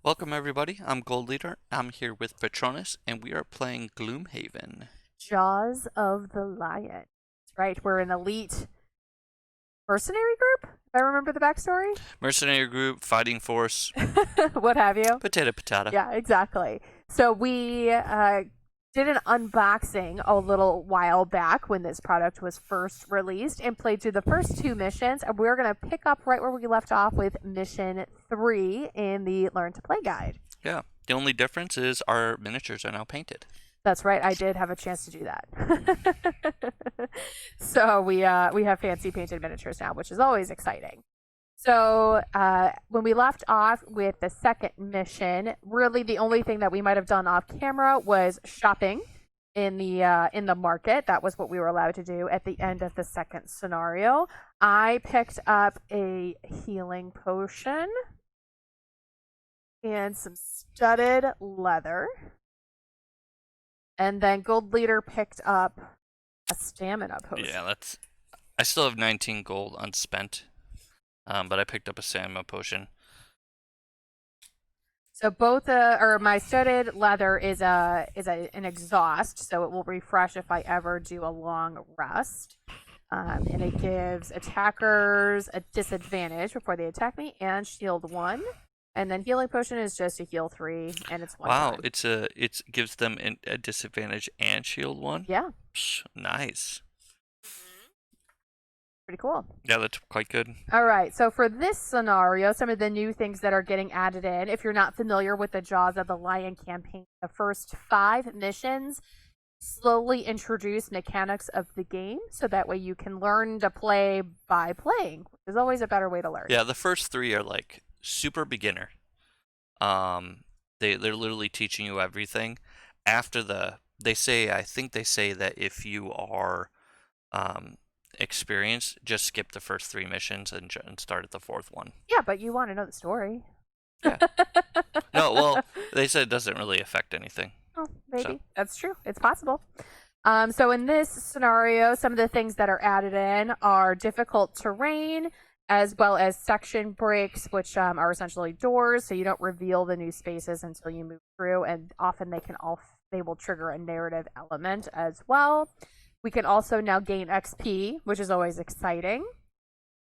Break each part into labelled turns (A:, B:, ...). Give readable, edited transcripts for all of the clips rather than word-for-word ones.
A: Welcome everybody, I'm Gold Leader. I'm here with Patronus, and we are playing Gloomhaven.
B: Jaws of the Lion. That's right. We're an elite mercenary group, if I remember the backstory.
A: Mercenary group, fighting force,
B: What have you.
A: potato potato.
B: Yeah, exactly. So we did an unboxing a little while back when this product was first released and played through the first two missions. And we're going to pick up right where we left off with mission 3 in the Learn to Play guide.
A: Yeah, the only difference is our miniatures are now painted.
B: That's right. I did have a chance to do that. So we have fancy painted miniatures now, which is always exciting. So when we left off with the second mission, really the only thing that we might have done off camera was shopping in the market. That was what we were allowed to do at the end of the second scenario. I picked up a healing potion and some studded leather. And then Gold Leader picked up a stamina potion.
A: Yeah, I still have 19 gold unspent, but I picked up a stamina potion.
B: So both or my studded leather is an exhaust, so it will refresh if I ever do a long rest. And it gives attackers a disadvantage before they attack me and shield 1. And then healing potion is just a heal 3, and it's 1.
A: Wow, it gives them a disadvantage and shield 1?
B: Yeah.
A: Psh, nice.
B: Pretty cool.
A: Yeah, that's quite good.
B: All right, so for this scenario, some of the new things that are getting added in, if you're not familiar with the Jaws of the Lion campaign, the first 5 missions slowly introduce mechanics of the game, so that way you can learn to play by playing, which is always a better way to learn.
A: Yeah, the first 3 are like super beginner. They're literally teaching you everything. After I think they say that if you are experienced, just skip the first 3 missions and start at the 4th one.
B: Yeah, but you want to know the story.
A: Yeah. No, well, they said it doesn't really affect anything.
B: Oh, maybe.
A: So.
B: That's true. It's possible. So in this scenario, some of the things that are added in are difficult terrain, as well as section breaks, which are essentially doors, so you don't reveal the new spaces until you move through, and often they will trigger a narrative element as well. We can also now gain XP, which is always exciting,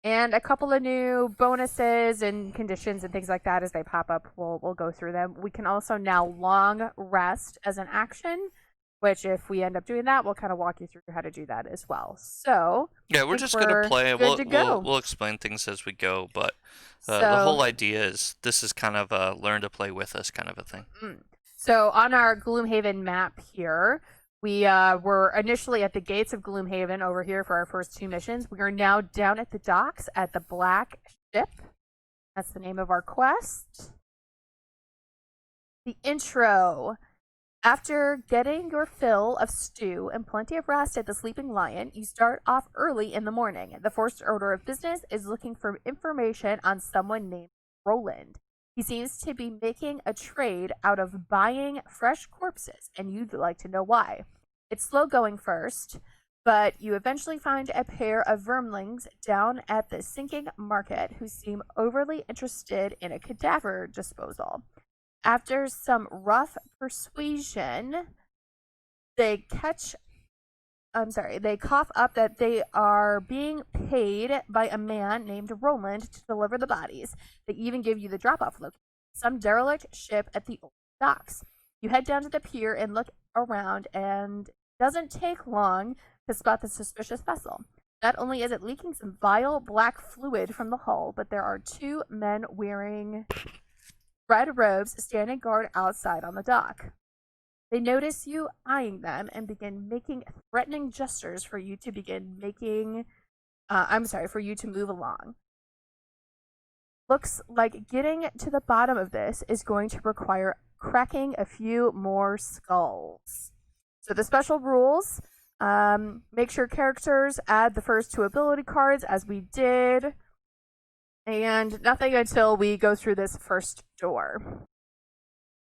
B: and a couple of new bonuses and conditions and things like that as they pop up. We'll go through them. We can also now long rest as an action, which if we end up doing that, we'll kind of walk you through how to do that as well. So
A: yeah, we're just gonna play.
B: We'll
A: explain things as we go, but the whole idea is this is kind of a learn to play with us kind of a thing.
B: So on our Gloomhaven map here, we were initially at the gates of Gloomhaven over here for our first 2 missions. We are now down at the docks at the Black Ship. That's the name of our quest. The intro. After getting your fill of stew and plenty of rest at the Sleeping Lion, you start off early in the morning. The first order of business is looking for information on someone named Roland. He seems to be making a trade out of buying fresh corpses, and you'd like to know why. It's slow going first, but you eventually find a pair of vermlings down at the sinking market who seem overly interested in a cadaver disposal. After some rough persuasion, they cough up that they are being paid by a man named Roland to deliver the bodies. They even give you the drop-off location, some derelict ship at the old docks. You head down to the pier and look around, and it doesn't take long to spot the suspicious vessel. Not only is it leaking some vile black fluid from the hull, but there are 2 men wearing red robes standing guard outside on the dock. They notice you eyeing them and begin making threatening gestures for you to move along. Looks like getting to the bottom of this is going to require cracking a few more skulls. So the special rules, make sure characters add the first 2 ability cards as we did. And nothing until we go through this first door.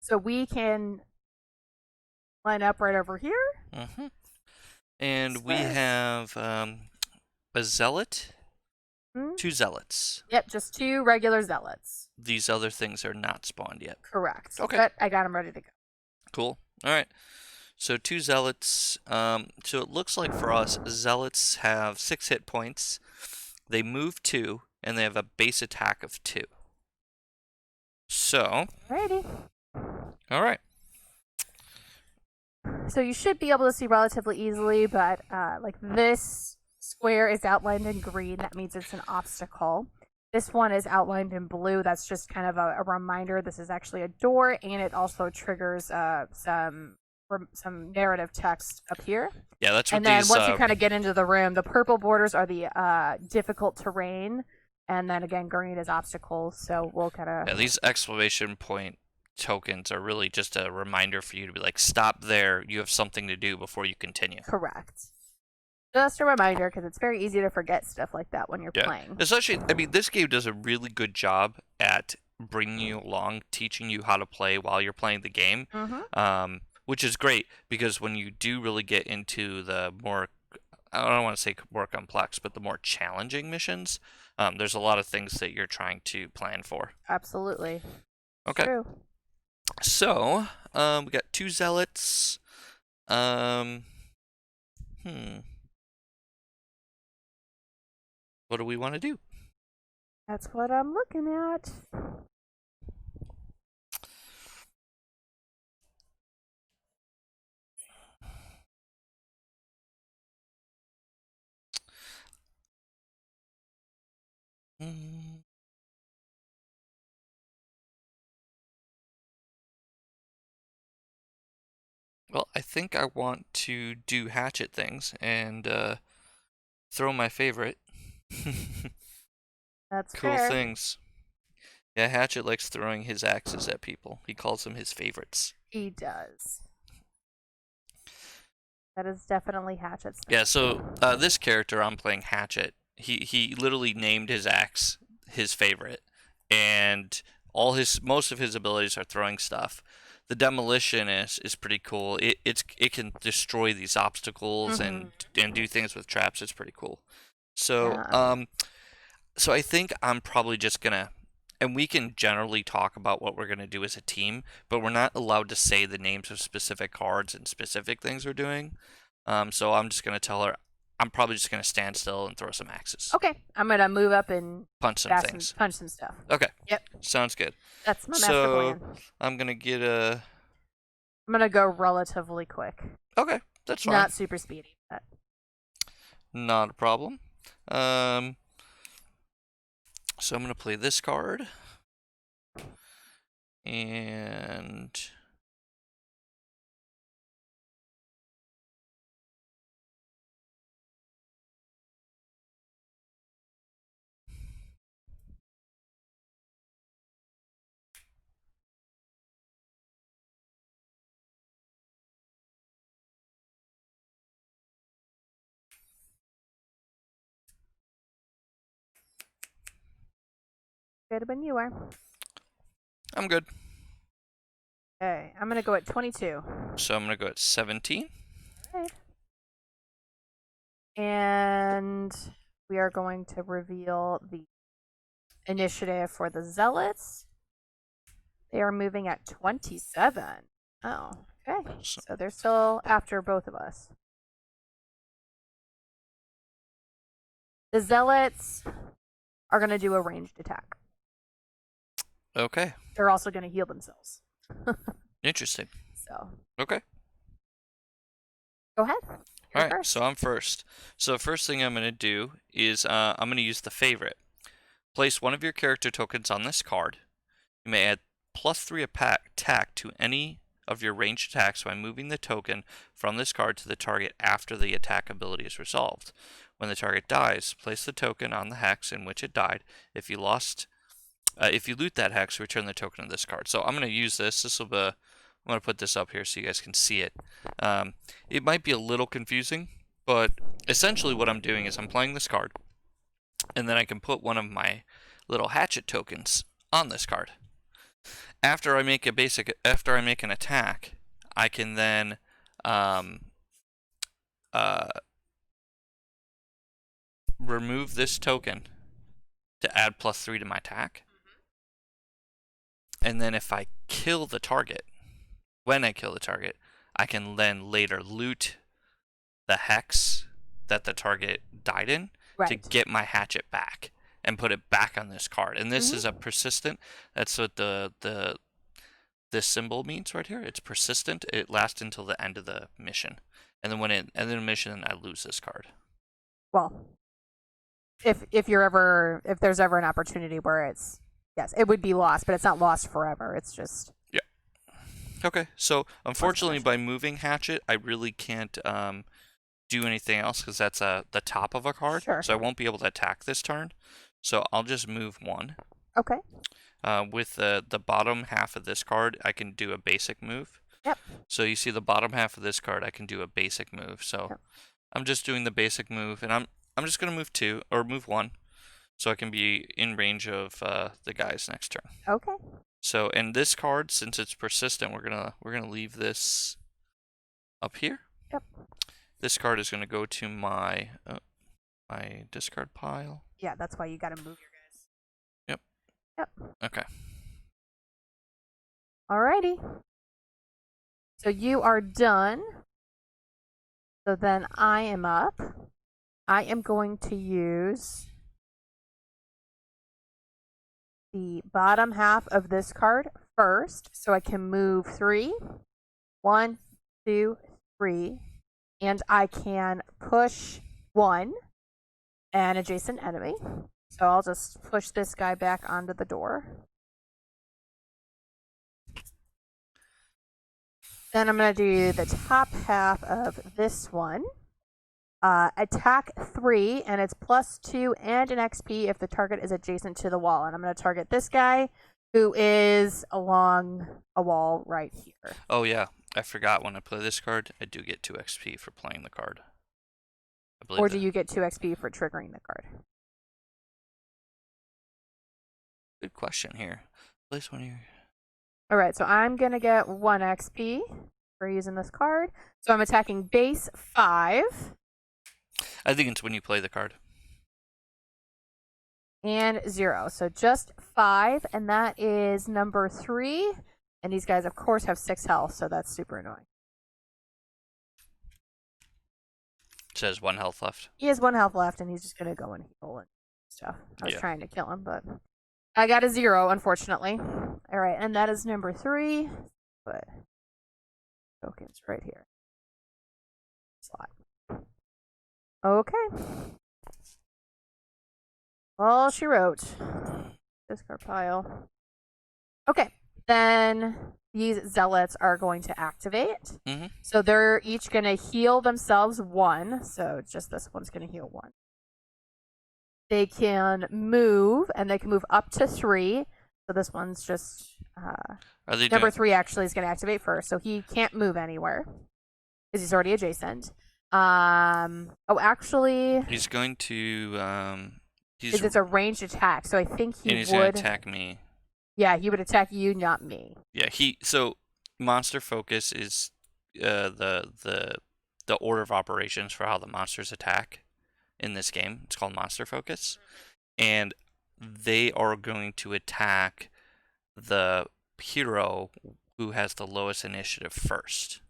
B: So we can line up right over here.
A: And we have a zealot, 2 zealots.
B: Yep, just 2 regular zealots.
A: these other things are not spawned yet.
B: Correct.
A: Okay.
B: But I got them ready to go.
A: Cool. All right. So 2 zealots. So it looks like for us, zealots have 6 hit points. They move 2, and they have a base attack of 2. So.
B: Alrighty.
A: All right.
B: So you should be able to see relatively easily, but like this square is outlined in green. That means it's an obstacle. This one is outlined in blue. That's just kind of a reminder. This is actually a door, and it also triggers some narrative text up here.
A: Yeah, that's what
B: and then
A: these,
B: once you kind of get into the room, the purple borders are the difficult terrain, and then again, green is obstacles. So we'll kind of.
A: Yeah, these exclamation point tokens are really just a reminder for you to be like, stop there. You have something to do before you continue.
B: Correct. Just a reminder, because it's very easy to forget stuff like that when you're playing.
A: Especially, I mean, this game does a really good job at bringing you along, teaching you how to play while you're playing the game, which is great because when you do really get into the more, I don't want to say more complex, but the more challenging missions, there's a lot of things that you're trying to plan for.
B: Absolutely.
A: Okay.
B: True.
A: So, we got 2 zealots. What do we want to do?
B: That's what I'm looking at.
A: Well, I think I want to do hatchet things and throw my favorite.
B: That's
A: Cool
B: fair.
A: things. Yeah, Hatchet likes throwing his axes at people. He calls them his favorites.
B: He does. That is definitely Hatchet's thing.
A: Yeah, so this character I'm playing Hatchet, he literally named his axe his favorite, and most of his abilities are throwing stuff. The demolition is pretty cool. It can destroy these obstacles and do things with traps. It's pretty cool. So so I think I'm probably just gonna, and we can generally talk about what we're gonna do as a team, but we're not allowed to say the names of specific cards and specific things we're doing. So I'm just gonna tell her I'm probably just gonna stand still and throw some axes.
B: Okay, I'm gonna move up and
A: punch some things.
B: punch some stuff.
A: Okay.
B: Yep.
A: Sounds good.
B: That's my master plan.
A: I'm gonna get a.
B: I'm gonna go relatively quick.
A: Okay, that's fine.
B: Not super speedy, but.
A: Not a problem. So I'm gonna play this card. And
B: Good when you are.
A: I'm good.
B: Okay, I'm gonna go at 22.
A: So I'm gonna go at 17.
B: Alright. And we are going to reveal the initiative for the Zealots. They are moving at 27. Oh, okay. So they're still after both of us. The Zealots are going to do a ranged attack.
A: Okay.
B: They're also going to heal themselves.
A: Interesting.
B: So.
A: Okay.
B: Go ahead.
A: All right. So I'm first. So the first thing I'm going to do is I'm going to use the favorite. Place one of your character tokens on this card. You may add +3 attack to any of your ranged attacks by moving the token from this card to the target after the attack ability is resolved. When the target dies, place the token on the hex in which it died. If you loot that hex, return the token of this card. So I'm going to use this. I'm going to put this up here so you guys can see it. It might be a little confusing, but essentially what I'm doing is I'm playing this card, and then I can put one of my little hatchet tokens on this card. After I make an attack, I can then remove this token to add +3 to my attack. And then if I kill the target, when I kill the target, I can then later loot the hex that the target died in to
B: Right.
A: get my hatchet back and put it back on this card. And this
B: Mhm.
A: is a persistent. That's what this symbol means right here. It's persistent. It lasts until the end of the mission. And then when it ends the mission, I lose this card.
B: Well, if there's ever an opportunity where it's, yes, it would be lost, but it's not lost forever. It's just
A: Yeah. Okay. So unfortunately,
B: mission.
A: by moving hatchet, I really can't do anything else because that's the top of a card.
B: Sure.
A: So I won't be able to attack this turn. So I'll just move one.
B: Okay.
A: With the bottom half of this card, I can do a basic move.
B: Yep.
A: So you see the bottom half of this card, I can do a basic move. So
B: Yep.
A: I'm just doing the basic move, and I'm just gonna move two or move one, so I can be in range of the guys next turn.
B: Okay.
A: So and this card, since it's persistent, we're gonna leave this up here.
B: Yep.
A: This card is gonna go to my discard pile.
B: Yeah, that's why you got to move your guys.
A: Yep.
B: Yep.
A: Okay.
B: Alrighty. So you are done. So then I am up. I am going to use the bottom half of this card first, so I can move 3. 1, 2, 3. And I can push 1 an adjacent enemy. So I'll just push this guy back onto the door. Then I'm going to do the top half of this one. Attack 3, and it's +2 and an XP if the target is adjacent to the wall. And I'm going to target this guy, who is along a wall right here.
A: Oh yeah, I forgot when I play this card, I do get 2 XP for playing the card.
B: Or do you get 2 XP for triggering the card?
A: Good question here. Place one here.
B: Alright, so I'm going to get 1 XP for using this card. So I'm attacking base 5.
A: I think it's when you play the card.
B: And 0. So just 5, and that is number 3. And these guys, of course, have 6 health, so that's super annoying.
A: It says 1 health left.
B: He has 1 health left, and he's just going to go and heal and stuff. I was
A: Yeah.
B: trying to kill him, but I got a 0, unfortunately. Alright, and that is number 3. But tokens right here. Slot. Okay. All she wrote. Discard pile. Okay. Then these zealots are going to activate.
A: Mm-hmm.
B: So they're each going to heal themselves 1. So just this one's going to heal 1. They can move, and they can move up to 3. So this one's just number 3 actually is going to activate first. So he can't move anywhere because he's already adjacent. Actually,
A: He's going to
B: it's a ranged attack, so I think
A: he's
B: would
A: gonna attack me.
B: Yeah, he would attack you, not me.
A: Yeah, so monster focus is the order of operations for how the monsters attack in this game. It's called monster focus, and they are going to attack the hero who has the lowest initiative first.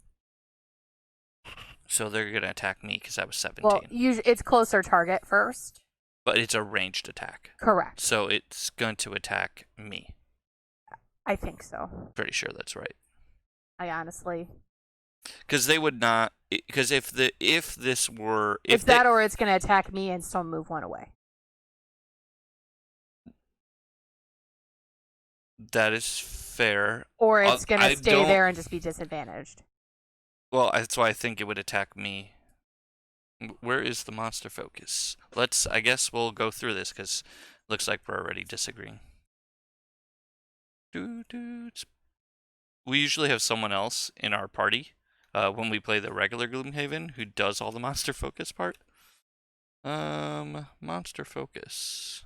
A: So they're going to attack me because I was 17.
B: Well, it's closer target first.
A: But it's a ranged attack.
B: Correct.
A: So it's going to attack me.
B: I think so.
A: Pretty sure that's right.
B: I honestly.
A: Because they would not. Because if this were.
B: It's that, or it's going to attack me and still move 1 away.
A: That is fair.
B: Or it's going to stay there and just be disadvantaged.
A: Well, that's why I think it would attack me. Where is the monster focus? I guess we'll go through this because it looks like we're already disagreeing. We usually have someone else in our party when we play the regular Gloomhaven who does all the monster focus part. Monster focus.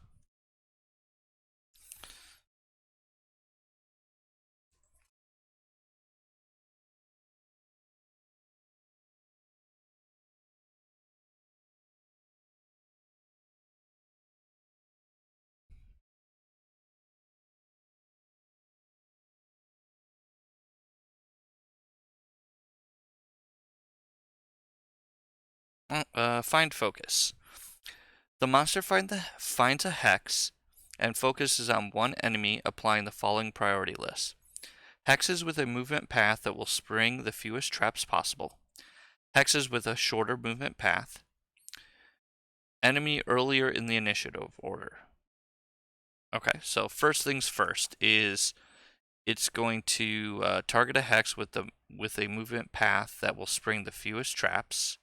A: Find focus. The monster finds a hex and focuses on one enemy, applying the following priority list. Hexes with a movement path that will spring the fewest traps possible. Hexes with a shorter movement path. Enemy earlier in the initiative order. Okay, so first things first is it's going to target a hex with a movement path that will spring the fewest traps.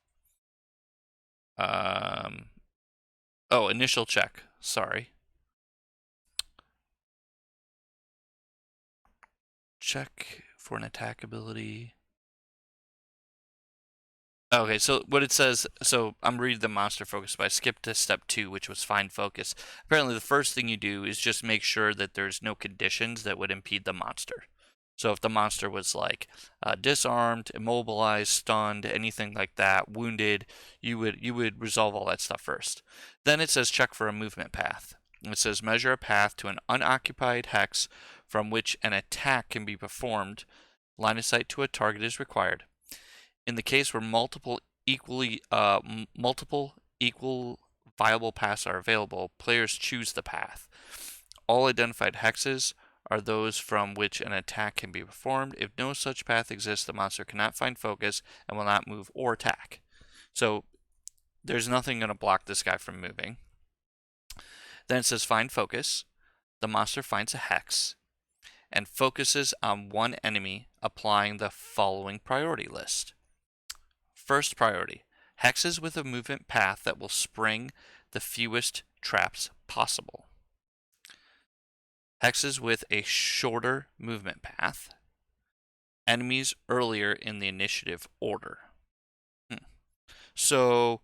A: Initial check. Sorry. Check for an attack ability. Okay, so what it says, so I'm reading the monster focus, but I skipped to step 2, which was find focus. Apparently the first thing you do is just make sure that there's no conditions that would impede the monster. So if the monster was like disarmed, immobilized, stunned, anything like that, wounded, you would resolve all that stuff first. Then it says check for a movement path. It says measure a path to an unoccupied hex from which an attack can be performed. Line of sight to a target is required. In the case where multiple equal viable paths are available, players choose the path. All identified hexes are those from which an attack can be performed. If no such path exists, the monster cannot find focus and will not move or attack. So there's nothing going to block this guy from moving. Then it says find focus. The monster finds a hex and focuses on one enemy, applying the following priority list. First priority, hexes with a movement path that will spring the fewest traps possible. Hexes with a shorter movement path. Enemies earlier in the initiative order. So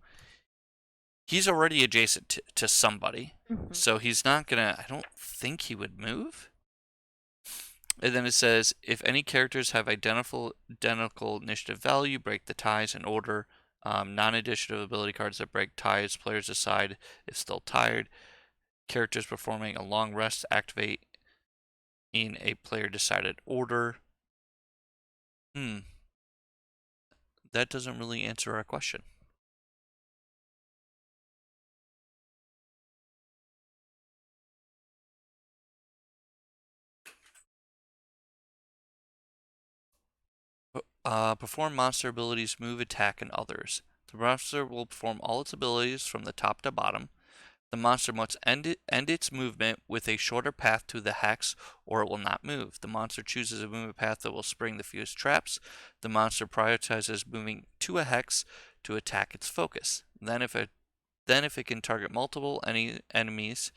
A: he's already adjacent to somebody. So he's not going to, I don't think he would move. And then it says, if any characters have identical initiative value, break the ties in order. Non-additive ability cards that break ties, players decide if still tired. Characters performing a long rest activate in a player-decided order. That doesn't really answer our question. Perform monster abilities, move, attack, and others. The monster will perform all its abilities from the top to bottom. The monster must end its movement with a shorter path to the hex, or it will not move. The monster chooses a movement path that will spring the fewest traps. The monster prioritizes moving to a hex to attack its focus. Then if it can target multiple enemies,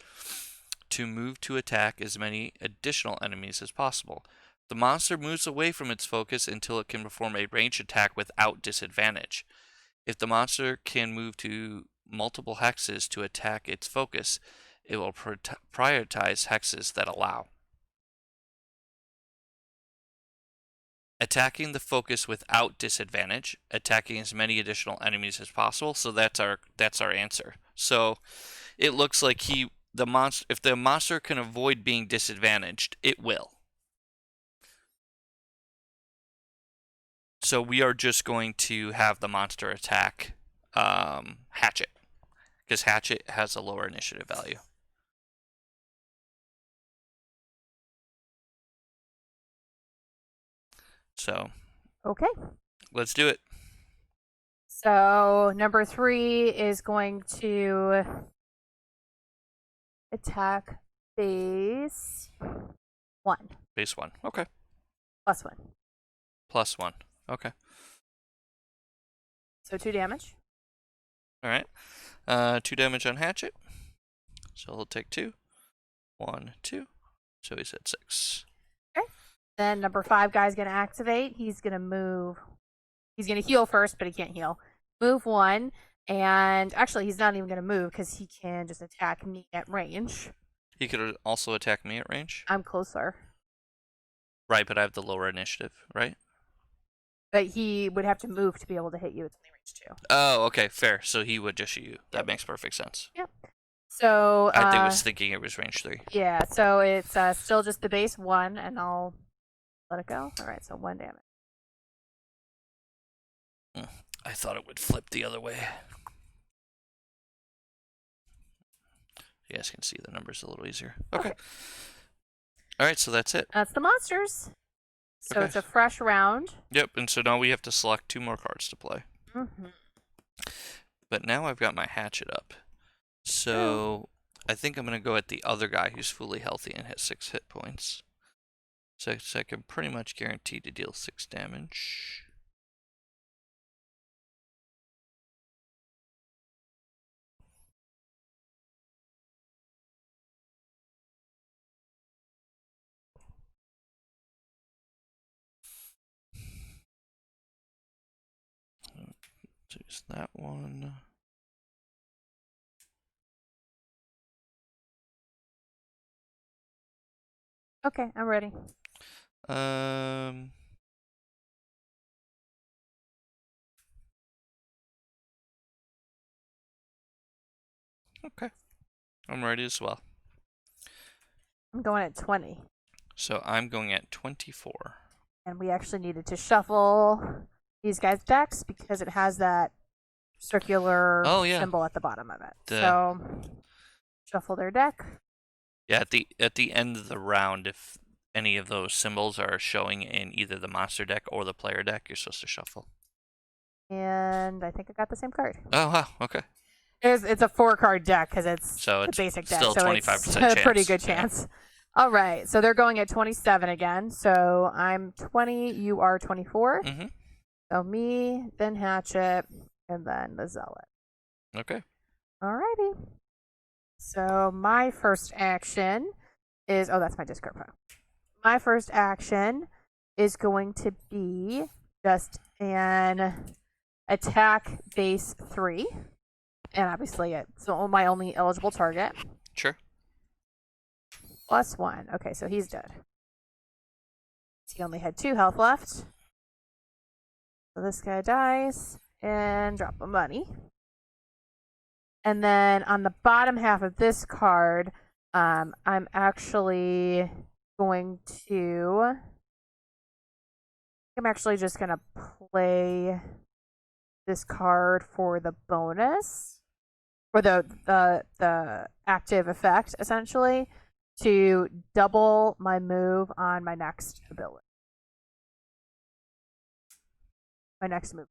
A: to move to attack as many additional enemies as possible. The monster moves away from its focus until it can perform a ranged attack without disadvantage. If the monster can move to multiple hexes to attack its focus, it will prioritize hexes that allow. Attacking the focus without disadvantage, attacking as many additional enemies as possible. So that's our answer. So it looks like if the monster can avoid being disadvantaged, it will. So we are just going to have the monster attack Hatchet, because Hatchet has a lower initiative value. So,
B: Okay.
A: Let's do it.
B: So number 3 is going to attack base 1.
A: Base 1. Okay.
B: Plus 1.
A: Plus 1. Okay.
B: So 2 damage.
A: All right. 2 damage on Hatchet. So he'll take 2. 1, 2. So he's at 6.
B: Okay. Then number 5 guy's going to activate. He's going to move. He's going to heal first, but he can't heal. Move 1. And actually, he's not even going to move because he can just attack me at range.
A: He could also attack me at range.
B: I'm closer.
A: Right, but I have the lower initiative, right?
B: But he would have to move to be able to hit you. It's only range 2.
A: Oh, okay, fair. So he would just shoot you. That makes perfect sense.
B: Yep. So
A: I was thinking it was range 3.
B: Yeah, so it's still just the base 1, and I'll let it go. All right, so 1 damage.
A: I thought it would flip the other way. You guys can see the numbers a little easier. Okay. All right, so that's it.
B: That's the monsters. So
A: Okay.
B: it's a fresh round.
A: Yep, and so now we have to select 2 more cards to play.
B: Mm-hmm.
A: But now I've got my hatchet up. So I think I'm going to go at the other guy who's fully healthy and hit 6 hit points. So I can pretty much guarantee to deal 6 damage. So use that one.
B: Okay, I'm ready.
A: Okay. I'm ready as well.
B: I'm going at 20.
A: So I'm going at 24.
B: And we actually needed to shuffle these guys' decks because it has that circular symbol at the bottom of it. So shuffle their deck.
A: Yeah, at the end of the round, if any of those symbols are showing in either the monster deck or the player deck, you're supposed to shuffle.
B: And I think I got the same card.
A: Oh wow, okay.
B: It's a 4-card deck because it's
A: a
B: basic deck,
A: still
B: so
A: 25%
B: it's
A: chance.
B: a pretty good chance. Yeah. All right, so they're going at 27 again. So I'm 20, you are 24.
A: Mm-hmm.
B: So me, then Hatchet, and then the Zealot.
A: Okay.
B: Alrighty. So my first action is that's my discard pile. My first action is going to be just an attack base 3. And obviously it's my only eligible target.
A: Sure.
B: +1. Okay, so he's dead. He only had 2 health left. So this guy dies and drop a money. And then on the bottom half of this card, I'm actually just going to play this card for the bonus, or the active effect, essentially, to double my move on my next ability. My next move.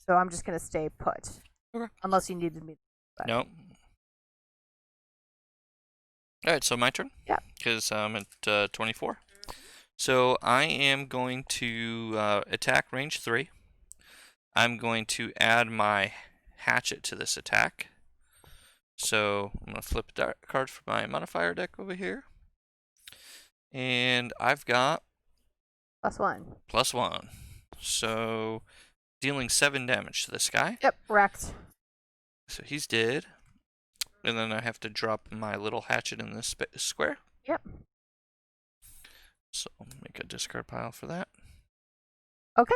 B: So I'm just going to stay put.
A: Okay.
B: Unless you needed me.
A: Nope. Alright, so my turn?
B: Yeah.
A: Because I'm at 24. So I am going to attack range 3. I'm going to add my hatchet to this attack. So I'm going to flip a card for my modifier deck over here. And I've got
B: +1.
A: +1. So dealing 7 damage to this guy.
B: Yep, wrecked.
A: So he's dead. And then I have to drop my little hatchet in this square.
B: Yep.
A: So I'll make a discard pile for that.
B: Okay.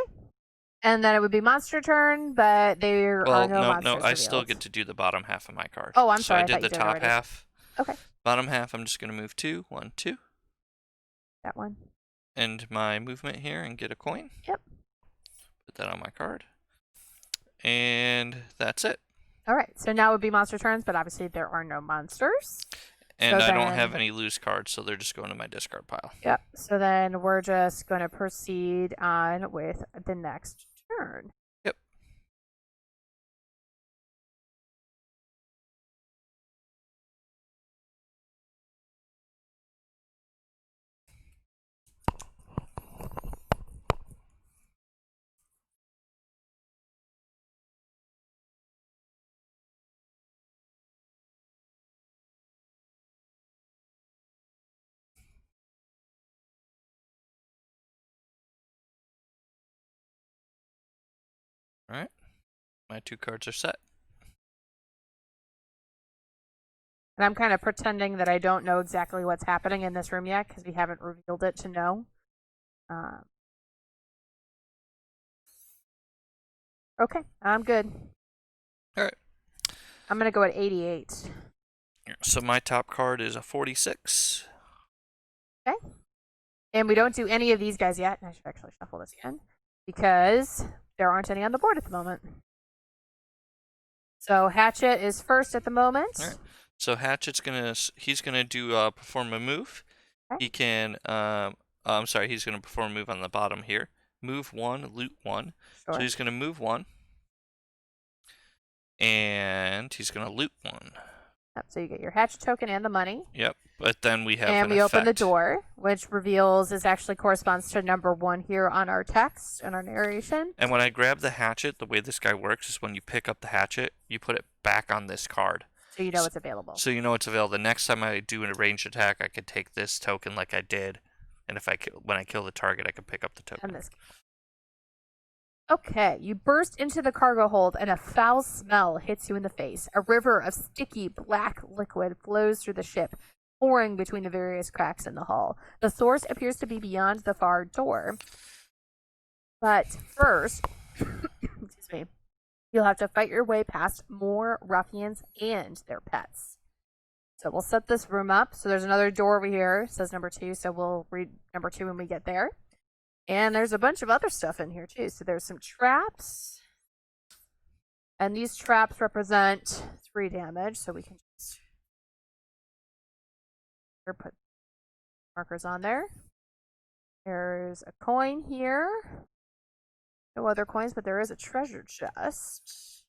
B: And then it would be monster turn, but there are no monsters
A: I
B: revealed.
A: still get to do the bottom half of my card.
B: Oh, I'm sorry.
A: So I did the top half.
B: Okay.
A: Bottom half, I'm just going to move 2. 1, 2.
B: That one.
A: End my movement here and get a coin.
B: Yep.
A: Put that on my card. And that's it.
B: All right. So now would be monster turns, but obviously there are no monsters.
A: And I don't have any loose cards, so they're just going to my discard pile.
B: Yep. So then we're just going to proceed on with the next turn.
A: Yep. All right. My 2 cards are set.
B: And I'm kind of pretending that I don't know exactly what's happening in this room yet because we haven't revealed it to know. Okay, I'm good.
A: All right.
B: I'm going to go at 88.
A: So my top card is a 46.
B: Okay. And we don't do any of these guys yet. I should actually shuffle this again because there aren't any on the board at the moment. So Hatchet is first at the moment.
A: All right. So Hatchet's he's gonna do perform a move.
B: Okay.
A: He can I'm sorry, he's gonna perform a move on the bottom here. Move 1, loot 1.
B: Sure.
A: So he's gonna move 1. And he's gonna loot 1.
B: Yep, so you get your Hatchet token and the money.
A: Yep. But then we have
B: and
A: an
B: we open the
A: effect.
B: door, which reveals this actually corresponds to number 1 here on our text and our narration.
A: And when I grab the hatchet, the way this guy works is when you pick up the hatchet, you put it back on this card.
B: So you know it's available.
A: So you know it's available. The next time I do a ranged attack, I could take this token like I did, and if when I kill the target, I can pick up the token.
B: And this. Okay, you burst into the cargo hold and a foul smell hits you in the face. A river of sticky black liquid flows through the ship, pouring between the various cracks in the hull. The source appears to be beyond the far door. But first, excuse me, you'll have to fight your way past more ruffians and their pets. So we'll set this room up. So there's another door over here. It says number 2, so we'll read number 2 when we get there. And there's a bunch of other stuff in here too. So there's some traps. And these traps represent 3 damage. So we can just put markers on there. There's a coin here. No other coins, but there is a treasure chest.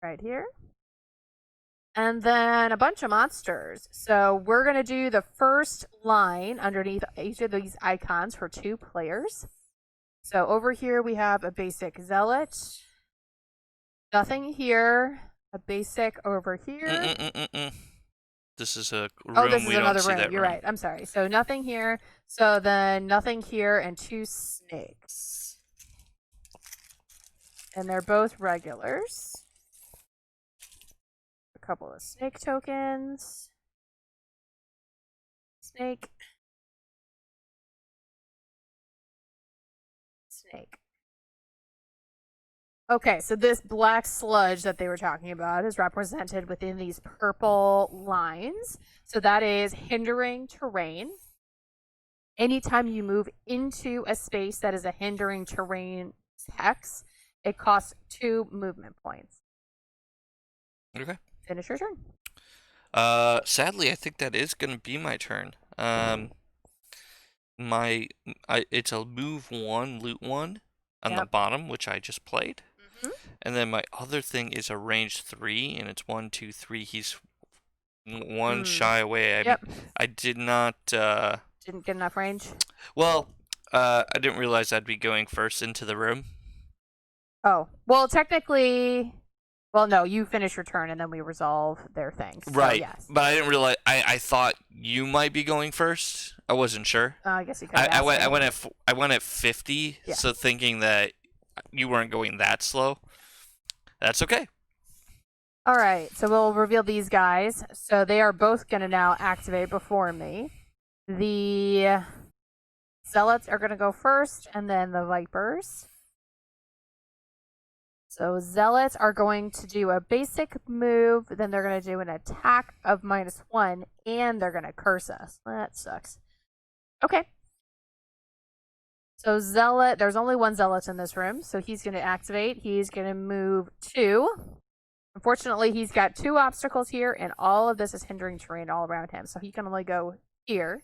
B: Right here. And then a bunch of monsters. So we're going to do the first line underneath each of these icons for 2 players. So over here we have a basic zealot. Nothing here. A basic over here.
A: This is a room.
B: Oh, this is
A: we
B: another
A: don't see
B: room.
A: that
B: You're
A: room.
B: right. I'm sorry. So nothing here. So then nothing here and 2 snakes. And they're both regulars. A couple of snake tokens. Snake. Snake. Okay, so this black sludge that they were talking about is represented within these purple lines. So that is hindering terrain. Anytime you move into a space that is a hindering terrain hex, it costs 2 movement points.
A: Okay.
B: Finish your turn.
A: Sadly, I think that is going to be my turn. It's a move 1, loot 1 on the bottom, which I just played. And then my other thing is a range 3, and it's 1, 2, 3. He's 1 shy away. I did not.
B: Didn't get enough range.
A: Well, I didn't realize I'd be going first into the room.
B: Oh, well, technically. Well, no, you finish your turn and then we resolve their things.
A: Right.
B: So, yes.
A: But I didn't realize. I thought you might be going first. I wasn't sure.
B: I guess you could.
A: I went at 50,
B: Yeah.
A: so thinking that you weren't going that slow. That's okay.
B: All right, so we'll reveal these guys. So they are both going to now activate before me. The zealots are going to go first, and then the vipers. So zealots are going to do a basic move, then they're going to do an attack of -1, and they're going to curse us. That sucks. Okay. So zealot, there's only 1 zealot in this room, so he's going to activate. He's going to move 2. Unfortunately, he's got 2 obstacles here, and all of this is hindering terrain all around him, so he can only go here.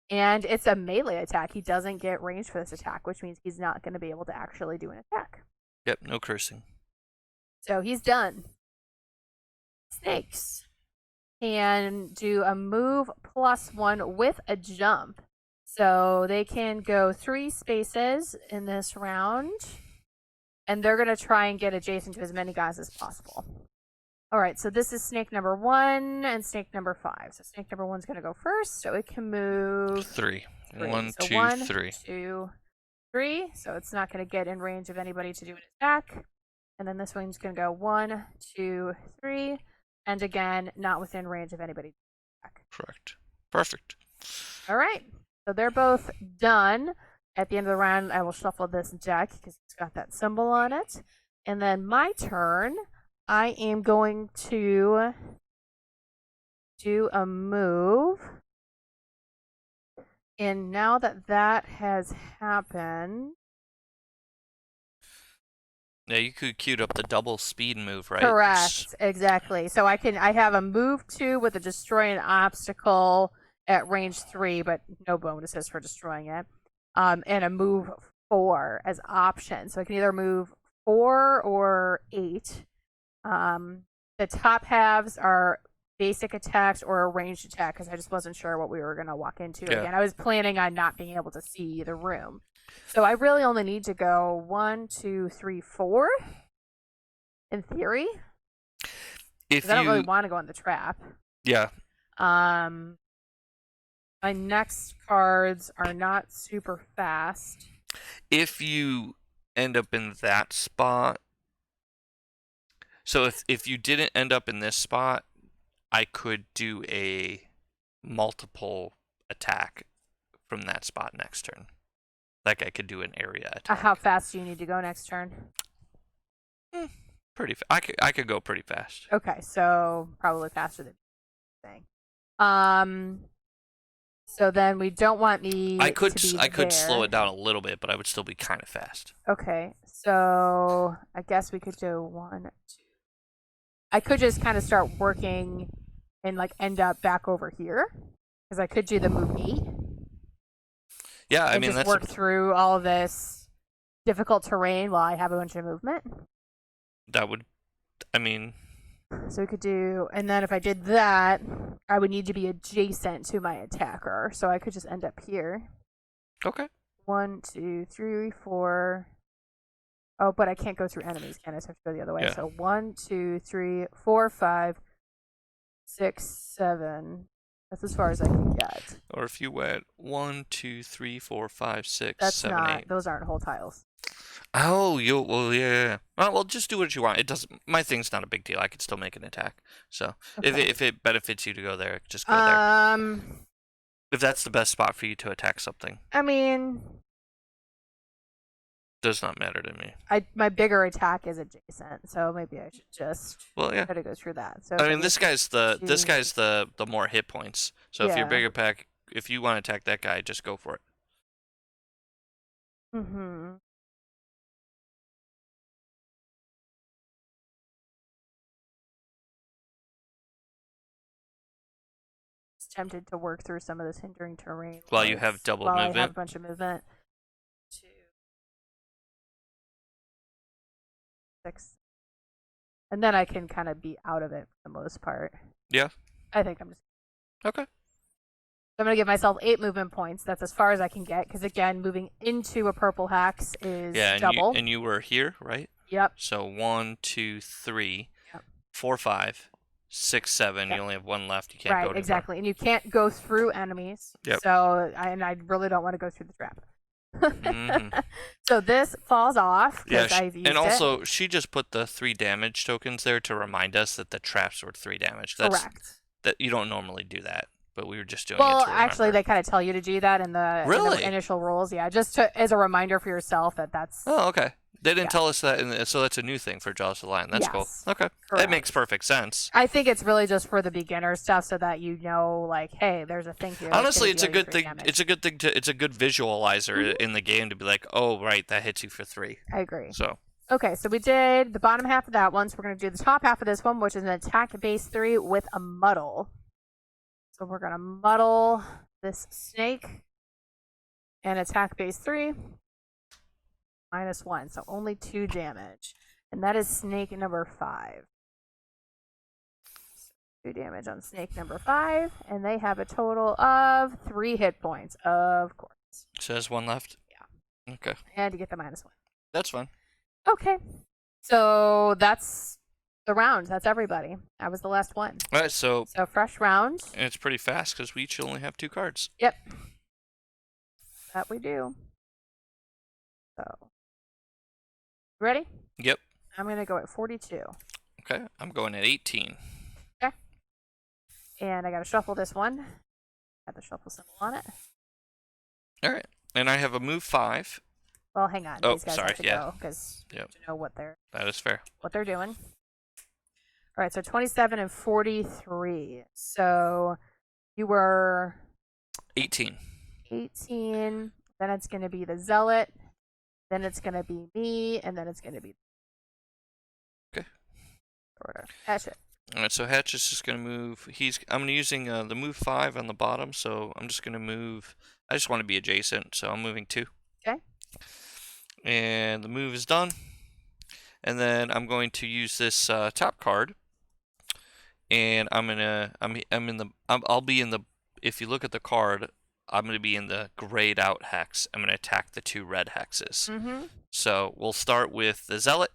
B: And it's a melee attack. He doesn't get range for this attack, which means he's not going to be able to actually do an attack.
A: Yep, no cursing.
B: So he's done. Snakes can do a move +1 with a jump. So they can go 3 spaces in this round. And they're going to try and get adjacent to as many guys as possible. All right, so this is snake number 1 and snake number 5. So snake number 1's going to go first. So it can move
A: 3.
B: 3.
A: 1,
B: so
A: 2,
B: 1,
A: 3.
B: 2, 3. So it's not going to get in range of anybody to do an attack. And then this one's going to go 1, 2, 3. And again, not within range of anybody to do an attack.
A: Correct. Perfect.
B: All right. So they're both done. At the end of the round, I will shuffle this deck because it's got that symbol on it. And then my turn, I am going to do a move. And now that that has happened...
A: Yeah, you could queue up the double speed move, right?
B: Correct, exactly. So I have a move 2 with a destroy an obstacle at range 3, but no bonuses for destroying it. And a move 4 as option. So I can either move 4 or 8. The top halves are basic attacks or a ranged attack because I just wasn't sure what we were gonna walk into
A: Yeah.
B: again. I was planning on not being able to see the room. So I really only need to go 1, 2, 3, 4 in theory.
A: If
B: Because I don't really
A: you,
B: want to go in the trap.
A: yeah,
B: Um, my next cards are not super fast.
A: if you end up in that spot, so if you didn't end up in this spot, I could do a multiple attack from that spot next turn. Like I could do an area attack.
B: How fast do you need to go next turn?
A: I could go pretty fast.
B: Okay, so probably faster than thing. So then we don't want me.
A: I could
B: to be
A: I could slow
B: there.
A: it down a little bit, but I would still be kind of fast.
B: Okay, so I guess we could do 1, 2. I could just kind of start working and like end up back over here because I could do the move 8.
A: Yeah, I
B: And
A: mean
B: just
A: that's
B: work through all of this difficult terrain while I have a bunch of movement.
A: that would, I mean,
B: So we could do, and then if I did that, I would need to be adjacent to my attacker. So I could just end up here.
A: okay.
B: 1, 2, 3, 4. Oh, but I can't go through enemies, can I? So I have to go the other way.
A: Yeah.
B: So 1, 2, 3, 4, 5, 6, 7. That's as far as I can get.
A: Or if you went 1, 2, 3, 4, 5, 6,
B: That's
A: 7,
B: not.
A: 8.
B: Those aren't whole tiles.
A: Oh, well, yeah. Well, just do what you want. It doesn't. My thing's not a big deal. I could still make an attack. So
B: Okay.
A: if it benefits you to go there, just go there. If that's the best spot for you to attack something,
B: I mean,
A: does not matter to me.
B: my bigger attack is adjacent, so maybe I should just
A: Well, yeah.
B: try to go through that. So
A: I mean, this guy's the more hit points. So if your
B: Yeah.
A: bigger pack, if you want to attack that guy, just go for it.
B: Mm-hmm. Just tempted to work through some of this hindering terrain
A: While you have double
B: while I have a
A: movement.
B: bunch of movement. 2, 6, and then I can kind of be out of it for the most part.
A: Yeah.
B: I think I'm just.
A: Okay.
B: I'm gonna give myself 8 movement points. That's as far as I can get because again, moving into a purple hex is
A: Yeah,
B: double.
A: and you were here, right?
B: Yep.
A: So 1, 2, 3,
B: Yep.
A: 4, 5, 6, 7.
B: Yep.
A: You only have one left. You can't
B: Right,
A: go anymore.
B: exactly. And you can't go through enemies.
A: Yep.
B: So, I really don't want to go through the trap.
A: Mhm.
B: So this falls off
A: Yeah,
B: because I've used
A: and
B: it.
A: also she just put the 3 damage tokens there to remind us that the traps were 3 damage. That's
B: Correct.
A: that you don't normally do that, but we were just doing
B: Well,
A: it to
B: actually,
A: remember.
B: they kind of tell you to do that in the
A: Really?
B: initial rules. Yeah, just as a reminder for yourself that's.
A: Oh, okay. They didn't
B: Yeah.
A: tell us that, so that's a new thing for Jaws of the Lion. That's cool.
B: Yes,
A: Okay,
B: correct.
A: that makes perfect sense.
B: I think it's really just for the beginner stuff, so that you know, like, hey, there's a thing here. that's
A: Honestly,
B: gonna
A: it's a
B: deal you
A: good
B: 3
A: thing.
B: damage.
A: It's a good thing to. It's a good visualizer
B: Mhm.
A: in the game to be like, oh, right, that hits you for 3.
B: I agree.
A: So
B: Okay, so we did the bottom half of that one, so we're going to do the top half of this one, which is an attack base 3 with a muddle. So we're going to muddle this snake and attack base 3 -1, so only 2 damage. And that is snake number 5. 2 damage on snake number 5, and they have a total of 3 hit points, of course.
A: so there's one left.
B: Yeah.
A: Okay,
B: And you get the -1.
A: that's fine.
B: Okay. So that's the round. That's everybody. That was the last one.
A: All right, so
B: So fresh round.
A: and it's pretty fast because we each only have 2 cards.
B: Yep. That we do. So ready?
A: Yep.
B: I'm gonna go at 42.
A: Okay, I'm going at 18.
B: Okay. And I gotta shuffle this one. Got the shuffle symbol on it.
A: All right, and I have a move 5.
B: Well, hang on.
A: Oh,
B: These guys
A: sorry,
B: have to
A: yeah.
B: go because
A: Yep.
B: to know what they're
A: That is fair.
B: doing. All right. So 27 and 43. So you were
A: 18.
B: 18. Then it's gonna be the zealot. Then it's gonna be me, and then it's gonna be order. Hatchet.
A: Alright, so Hatch is just gonna move. I'm using the move 5 on the bottom, so I'm just gonna move. I just want to be adjacent, so I'm moving 2.
B: Okay.
A: And the move is done. And then I'm going to use this top card, and I'll be in the. If you look at the card, I'm gonna be in the grayed out hex. I'm gonna attack the 2 red hexes.
B: Mm-hmm.
A: So we'll start with the Zealot,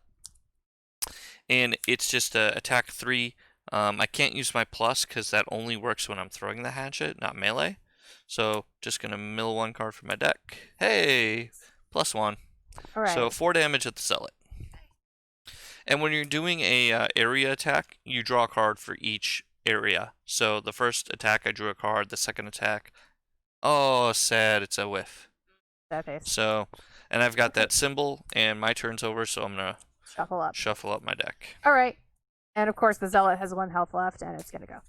A: and it's just attack 3. I can't use my plus because that only works when I'm throwing the hatchet, not melee. So just gonna mill 1 card from my deck. Hey, +1.
B: All right.
A: So 4 damage at the Zealot. And when you're doing a area attack, you draw a card for each area. So the first attack, I drew a card. The second attack, oh, sad, it's a whiff.
B: That face.
A: So, and I've got that symbol, and my turn's over, so I'm gonna
B: shuffle up
A: my deck.
B: All right. And of course, the Zealot has 1 health left, and it's gonna go.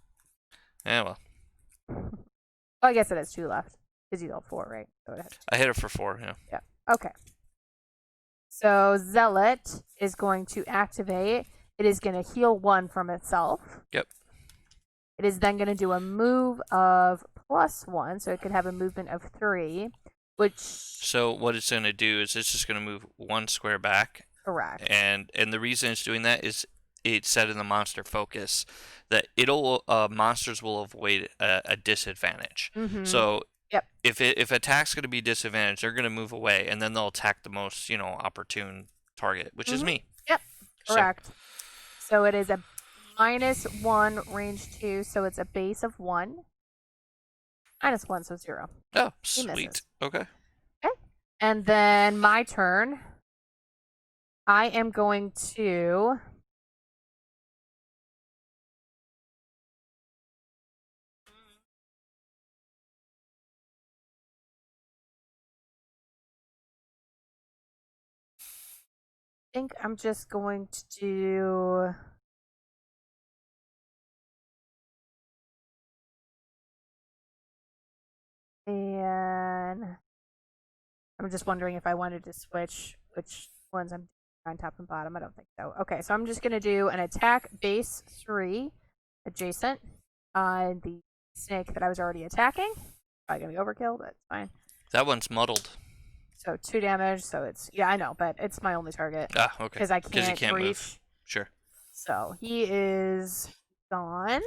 A: Yeah, well.
B: Well, I guess it has 2 left because you dealt 4, right? Go ahead.
A: I hit it for 4. Yeah.
B: Yeah. Okay. So Zealot is going to activate. It is going to heal 1 from itself.
A: Yep.
B: It is then going to do a move of +1, so it could have a movement of 3, which.
A: So what it's going to do is it's just going to move 1 square back.
B: Correct.
A: And the reason it's doing that is it said in the monster focus that monsters will avoid a disadvantage.
B: Mm-hmm.
A: So.
B: Yep.
A: If attack's going to be disadvantaged, they're going to move away, and then they'll attack the most, opportune target, which is me.
B: Yep. Correct. So it is a -1 range 2, so it's a base of 1. -1, so 0.
A: Oh, sweet. Okay.
B: Okay. And then my turn. I am going to. I think I'm just going to do. And I'm just wondering if I wanted to switch which ones I'm on top and bottom. I don't think so. Okay, so I'm just going to do an attack base 3 adjacent on the snake that I was already attacking. Probably going to be overkill, but it's fine.
A: That one's muddled.
B: So 2 damage, so it's, yeah, I know, but it's my only target.
A: Ah, okay.
B: Because I can't reach.
A: Move. Sure.
B: So he is gone.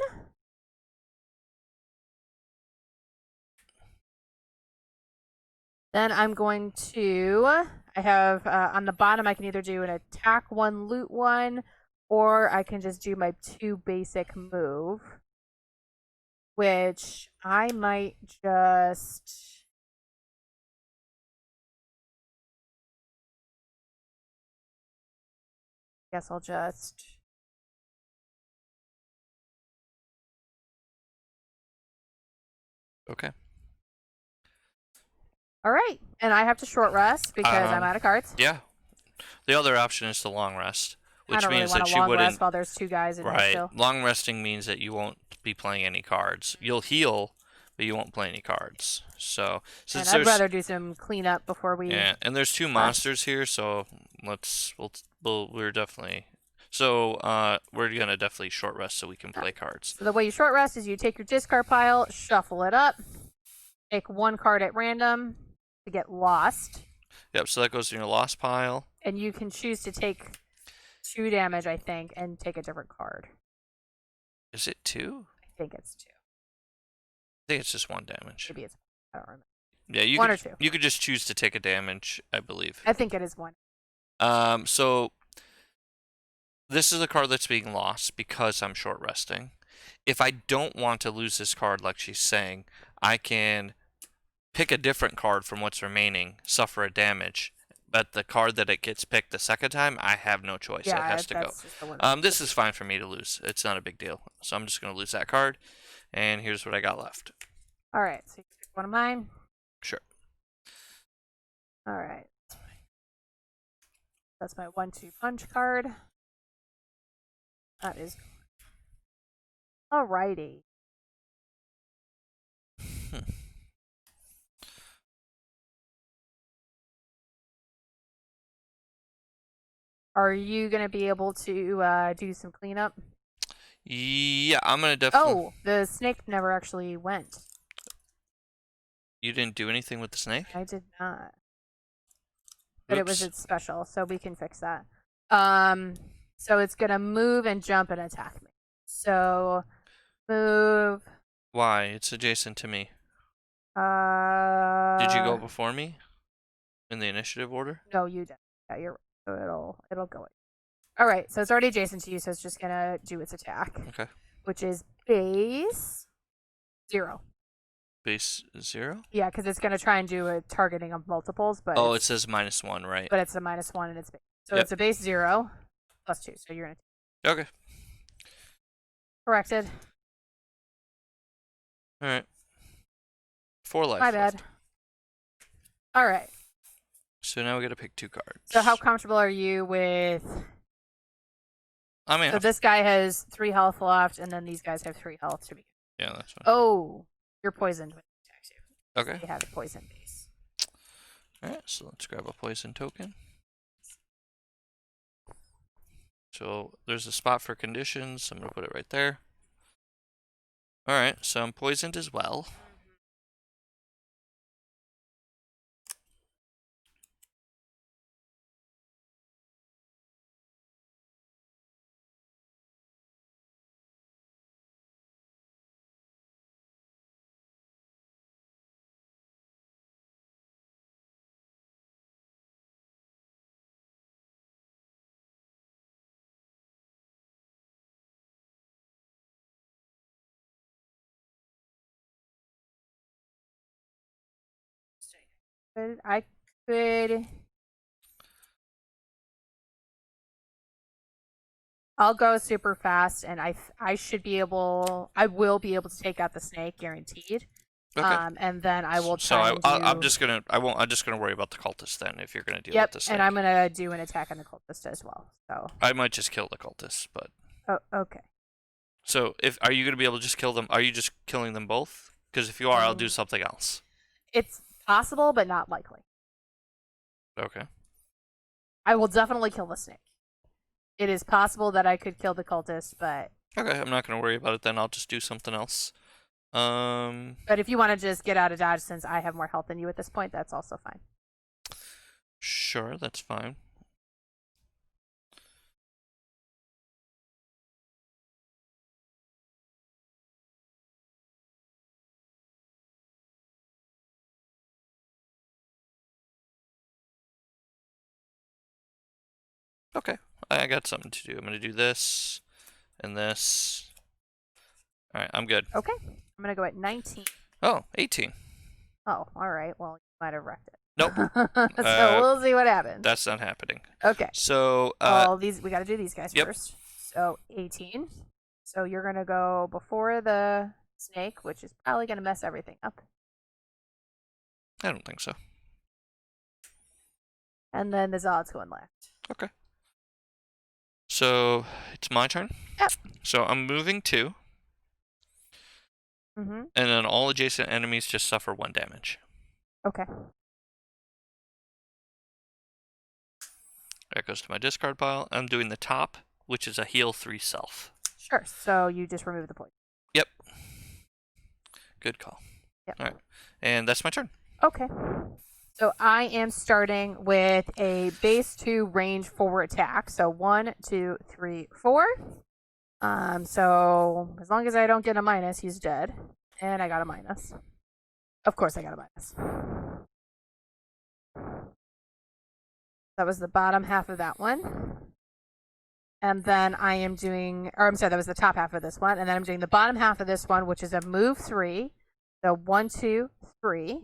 B: Then I'm going to, I have on the bottom, I can either do an attack 1, loot 1, or I can just do my 2 basic move, which I might just. Guess I'll just.
A: Okay.
B: All right, and I have to short rest because I'm out of cards.
A: Yeah. The other option is the long rest, which
B: I don't
A: means
B: really
A: that
B: want
A: you
B: a long rest
A: wouldn't.
B: while there's 2 guys in here
A: Right.
B: still.
A: Long resting means that you won't be playing any cards. You'll heal, but you won't play any cards. So since
B: And I'd rather do some cleanup before we.
A: Yeah, and there's 2 monsters here, so we're definitely. So we're gonna definitely short rest so we can play cards.
B: So the way you short rest is you take your discard pile, shuffle it up, take 1 card at random to get lost.
A: Yep. So that goes in your lost pile.
B: And you can choose to take 2 damage, I think, and take a different card.
A: Is it 2?
B: I think it's 2.
A: I think it's just 1 damage.
B: Maybe it's. I don't remember.
A: Yeah, you
B: 1
A: could,
B: or 2.
A: You could just choose to take a damage, I believe.
B: I think it is 1.
A: So this is a card that's being lost because I'm short resting. If I don't want to lose this card, like she's saying, I can pick a different card from what's remaining, suffer a damage. But the card that it gets picked the second time, I have no choice.
B: Yeah,
A: it has to go. This is fine for me to lose. It's not a big deal. So I'm just going to lose that card. And here's what I got left.
B: All right, so you pick one of mine.
A: Sure.
B: All right. That's my 1/2 punch card. That is. Alrighty. Are you gonna be able to do some cleanup?
A: Yeah, I'm gonna definitely.
B: Oh, the snake never actually went.
A: You didn't do anything with the snake?
B: I did not. But it was
A: Oops.
B: its special, so we can fix that. So it's gonna move and jump and attack me. So move.
A: Why? It's adjacent to me. Did you go
B: Uh,
A: before me in the initiative order?
B: no, you didn't. Yeah, you're right. So it'll go. All right, so it's already adjacent to you, so it's just gonna do its attack,
A: Okay.
B: which is base 0.
A: Base 0?
B: Yeah, because it's gonna try and do a targeting of multiples, but
A: Oh, it says -1, right?
B: but it's a -1 and it's base. So
A: Yep.
B: it's a base 0 plus 2. So you're gonna
A: Okay.
B: corrected.
A: Alright. 4 life
B: My bad.
A: left.
B: All right.
A: So now we gotta pick 2 cards.
B: So how comfortable are you with?
A: I mean,
B: So this guy has 3 health left, and then these guys have 3 health to begin.
A: yeah, that's fine.
B: Oh, you're poisoned when he attacks you.
A: Okay.
B: You have a poison base.
A: Alright, so let's grab a poison token. So there's a spot for conditions. So I'm gonna put it right there. Alright, so I'm poisoned as well.
B: I could. I'll go super fast, and I should be able. I will be able to take out the snake, guaranteed.
A: Okay.
B: And then I will
A: So
B: try.
A: I'm just gonna I'm just gonna worry about the cultist then if you're gonna deal with this.
B: And I'm gonna do an attack on the cultist as well. So.
A: I might just kill the cultist, but.
B: Oh, okay.
A: So are you gonna be able to just kill them? Are you just killing them both? Because if you are, I'll do something else.
B: It's possible, but not likely.
A: Okay.
B: I will definitely kill the snake. It is possible that I could kill the cultist, but.
A: Okay, I'm not gonna worry about it then. I'll just do something else.
B: But if you want to just get out of dodge, since I have more health than you at this point, that's also fine.
A: Sure, that's fine. Okay, I got something to do. I'm gonna do this and this. All right, I'm good.
B: Okay, I'm gonna go at 19.
A: Oh, 18.
B: Oh, all right. Well, you might have wrecked it.
A: Nope.
B: So we'll see what happens.
A: That's not happening.
B: Okay.
A: So
B: we got to do these guys
A: yep.
B: first. So 18. So you're gonna go before the snake, which is probably gonna mess everything up.
A: I don't think so.
B: And then the Zod's going left.
A: Okay. So it's my turn.
B: Yep.
A: So I'm moving 2.
B: Mm-hmm.
A: And then all adjacent enemies just suffer 1 damage.
B: Okay.
A: That goes to my discard pile. I'm doing the top, which is a heal 3 self.
B: Sure. So you just remove the poison.
A: Yep. Good call.
B: Yep.
A: All right. And that's my turn.
B: Okay. So I am starting with a base 2 range 4 attack. So 1, 2, 3, 4. So as long as I don't get a minus, he's dead. And I got a minus. Of course I got a minus. That was the bottom half of that one. And then I am doing, or I'm sorry, that was the top half of this one. And then I'm doing the bottom half of this one, which is a move 3. So 1, 2, 3.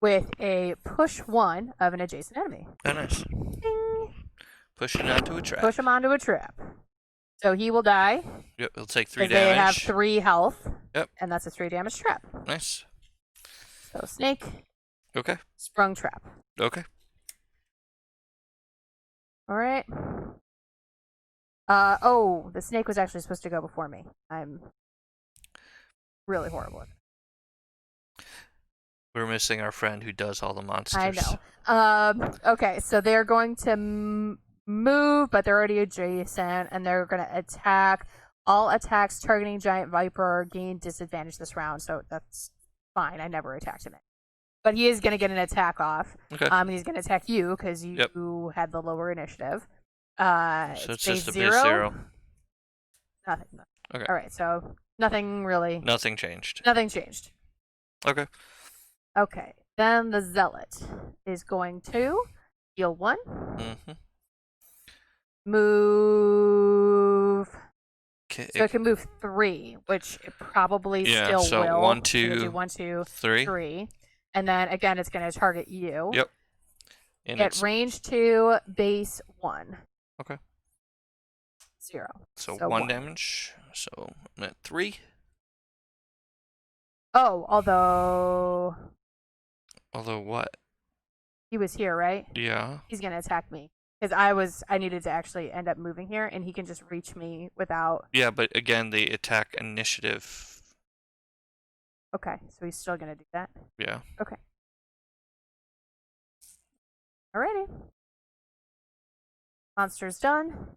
B: With a push 1 of an adjacent enemy.
A: Oh, nice.
B: Ding.
A: Push it onto a trap.
B: Push him onto a trap. So he will die.
A: Yep, it'll take 3 damage.
B: They have 3 health.
A: Yep.
B: And that's a 3 damage trap.
A: Nice.
B: So snake.
A: Okay.
B: Sprung trap.
A: Okay.
B: All right. Oh, the snake was actually supposed to go before me. I'm really horrible at it.
A: We're missing our friend who does all the monsters.
B: I know. Okay, so they're going to move, but they're already adjacent, and they're gonna attack. All attacks targeting Giant Viper gain disadvantage this round, so that's fine. I never attacked him. But he is gonna get an attack off.
A: Okay.
B: He's gonna attack you because you
A: Yep.
B: had the lower initiative.
A: So it's just a base 0.
B: Nothing.
A: Okay.
B: All right, so nothing really.
A: Nothing changed.
B: Nothing changed.
A: Okay.
B: Okay. Then the Zealot is going to heal 1.
A: Mm-hmm.
B: Move.
A: Okay.
B: So it can move 3, which it probably still
A: so
B: will.
A: 1,
B: It's gonna
A: 2,
B: do 1, 2,
A: 3.
B: 3. And then again, it's going to target you.
A: Yep. And
B: At
A: it's
B: range 2, base 1.
A: okay.
B: 0.
A: So,
B: So
A: 1
B: 1.
A: damage. So I'm at 3.
B: Oh, although
A: Although what?
B: he was here, right?
A: Yeah.
B: He's going to attack me. Because I needed to actually end up moving here, and he can just reach me without.
A: Yeah, but again, the attack initiative.
B: Okay, so he's still going to do that.
A: Yeah.
B: Okay. Alrighty. Monster's done.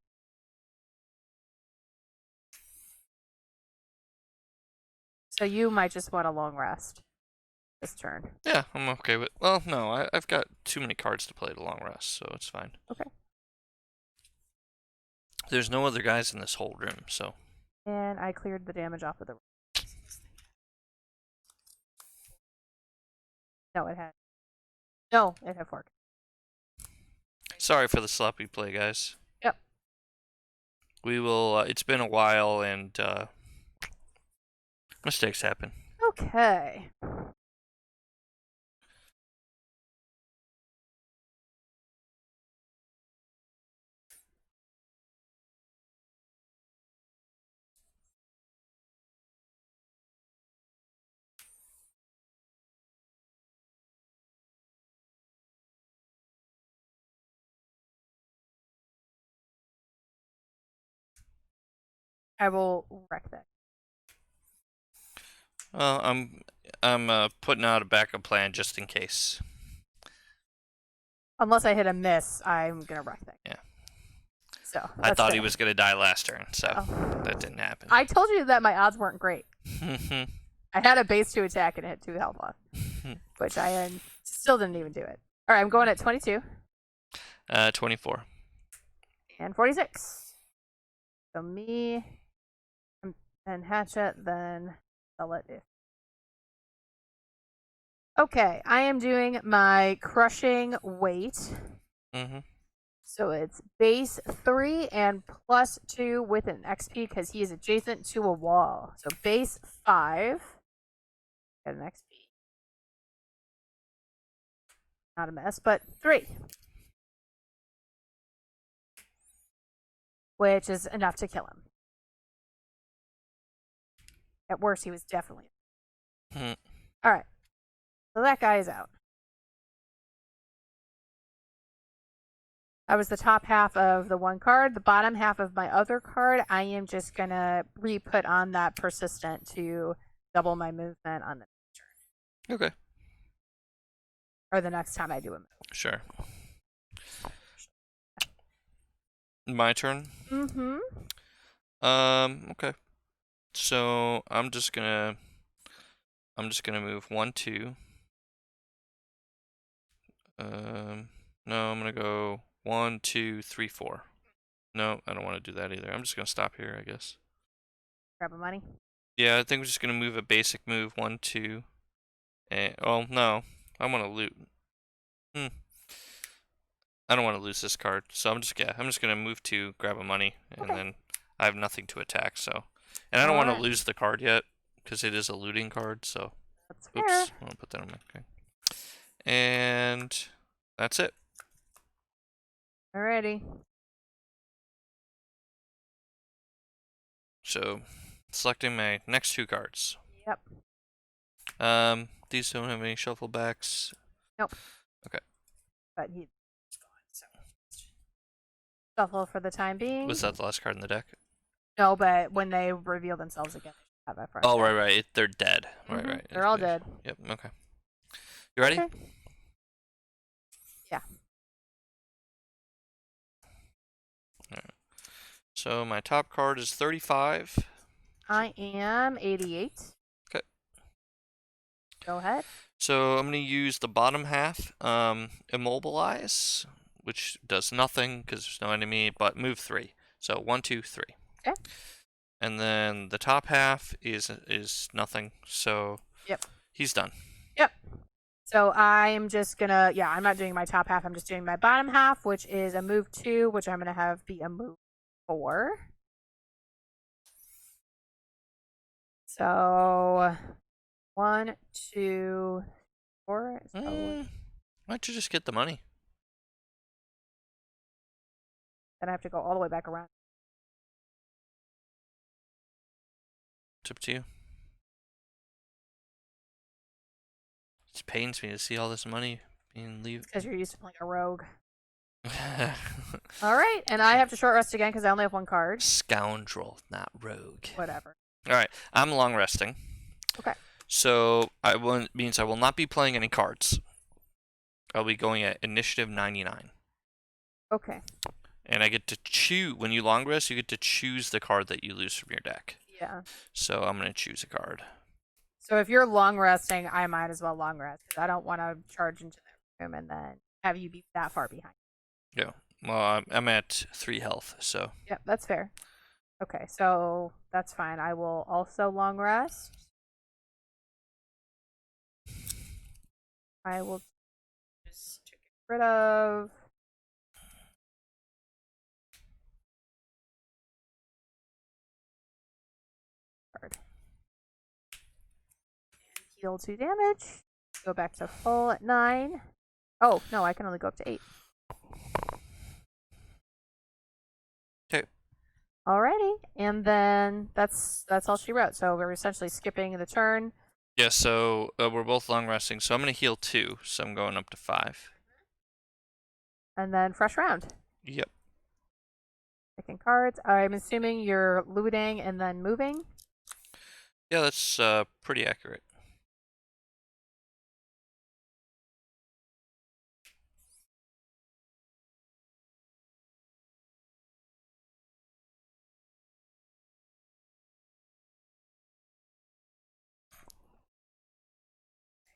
B: So you might just want a long rest this turn.
A: Yeah, I'm okay with. Well, no, I've got too many cards to play to long rest, so it's fine.
B: Okay.
A: There's no other guys in this whole room, so.
B: And I cleared the damage off of the. No, it had. No, it had 4.
A: Sorry for the sloppy play, guys.
B: Yep.
A: We will. It's been a while, and mistakes happen.
B: Okay. I will wreck that.
A: Well, I'm putting out a backup plan just in case.
B: Unless I hit a miss, I'm gonna wreck that.
A: Yeah.
B: So
A: I thought he
B: fair.
A: was gonna die last turn, so
B: Oh.
A: that didn't happen.
B: I told you that my odds weren't great. I had a base 2 attack and it had 2 health left, which I still didn't even do it. All right, I'm going at 22
A: 24.
B: and 46. So me and Hatchet, then I'll let it. Okay, I am doing my crushing weight.
A: Mm-hmm.
B: So it's base 3 and plus 2 with an XP because he is adjacent to a wall. So base 5. Get an XP. Not a mess, but 3. Which is enough to kill him. At worst, he was definitely.
A: Mm-hmm.
B: Alright. So that guy is out. That was the top half of the one card. The bottom half of my other card, I am just going to re-put on that persistent to double my movement on the next turn.
A: Okay.
B: Or the next time I do a move.
A: Sure. My turn?
B: Mm-hmm.
A: Okay. So I'm just gonna move 1, 2. No, I'm gonna go 1, 2, 3, 4. No, I don't want to do that either. I'm just gonna stop here, I guess.
B: Grab a money.
A: Yeah, I think we're just gonna move a basic move 1, 2. And oh no, I want to loot. I don't want to lose this card, so I'm just gonna move to grab a money, and then I have nothing to attack. So, and I don't want to lose the card yet because it is a looting card. So,
B: That's fair.
A: oops, I'll put that on my. Okay. And that's it.
B: Alrighty.
A: So, selecting my next 2 cards.
B: Yep.
A: These don't have any shuffle backs.
B: Nope.
A: Okay.
B: But he's gone, so shuffle for the time being.
A: Was that the last card in the deck?
B: No, but when they reveal themselves again, they have a fresh
A: Oh,
B: deck.
A: right. They're dead.
B: Mhm.
A: Right.
B: They're all dead.
A: Yep. Okay. You ready?
B: Okay. Yeah.
A: So my top card is 35.
B: I am 88.
A: Okay.
B: Go ahead.
A: So I'm going to use the bottom half, immobilize, which does nothing because there's no enemy, but move 3. So 1, 2, 3.
B: Okay.
A: And then the top half is nothing. So
B: Yep.
A: he's done.
B: Yep. So I'm just gonna, yeah, I'm not doing my top half. I'm just doing my bottom half, which is a move 2, which I'm gonna have be a move 4. So 1, 2, 4. So
A: Why don't you just get the money?
B: then I have to go all the way back around.
A: It's up to you. It pains me to see all this money being leave.
B: Because you're used to playing a rogue. All right, and I have to short rest again because I only have 1 card.
A: Scoundrel, not rogue.
B: Whatever.
A: All right, I'm long resting.
B: Okay.
A: So means I will not be playing any cards. I'll be going at initiative 99.
B: Okay.
A: And I get to choose, when you long rest, you get to choose the card that you lose from your deck.
B: Yeah.
A: So I'm going to choose a card.
B: So if you're long resting, I might as well long rest because I don't want to charge into the room and then have you be that far behind.
A: Yeah. Well, I'm at 3 health, so.
B: Yep, that's fair. Okay, so that's fine. I will also long rest. I will just get rid of. Card. And heal 2 damage. Go back to full at 9. Oh, no, I can only go up to 8.
A: Okay.
B: Alrighty, and then that's all she wrote. So we're essentially skipping the turn.
A: Yeah, so we're both long resting. So I'm going to heal 2, so I'm going up to 5.
B: And then fresh round.
A: Yep.
B: Picking cards. I'm assuming you're looting and then moving.
A: Yeah, that's pretty accurate.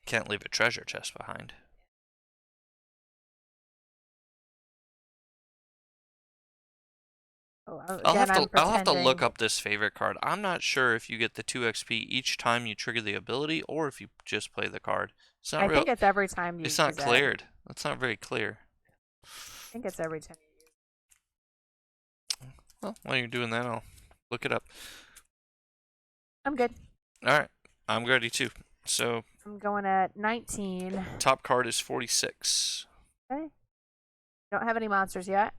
A: Can't leave a treasure chest behind.
B: Oh,
A: I'll
B: again,
A: I'll have to look
B: pretending.
A: up this favorite card. I'm not sure if you get the 2 XP each time you trigger the ability or if you just play the card. It's not
B: I
A: real.
B: think it's every time you
A: It's not
B: use it.
A: cleared. That's not very clear.
B: I think it's every time you use it.
A: Well, while you're doing that, I'll look it up.
B: I'm good.
A: All right, I'm ready too. So
B: I'm going at 19.
A: top card is 46.
B: Okay. Don't have any monsters yet.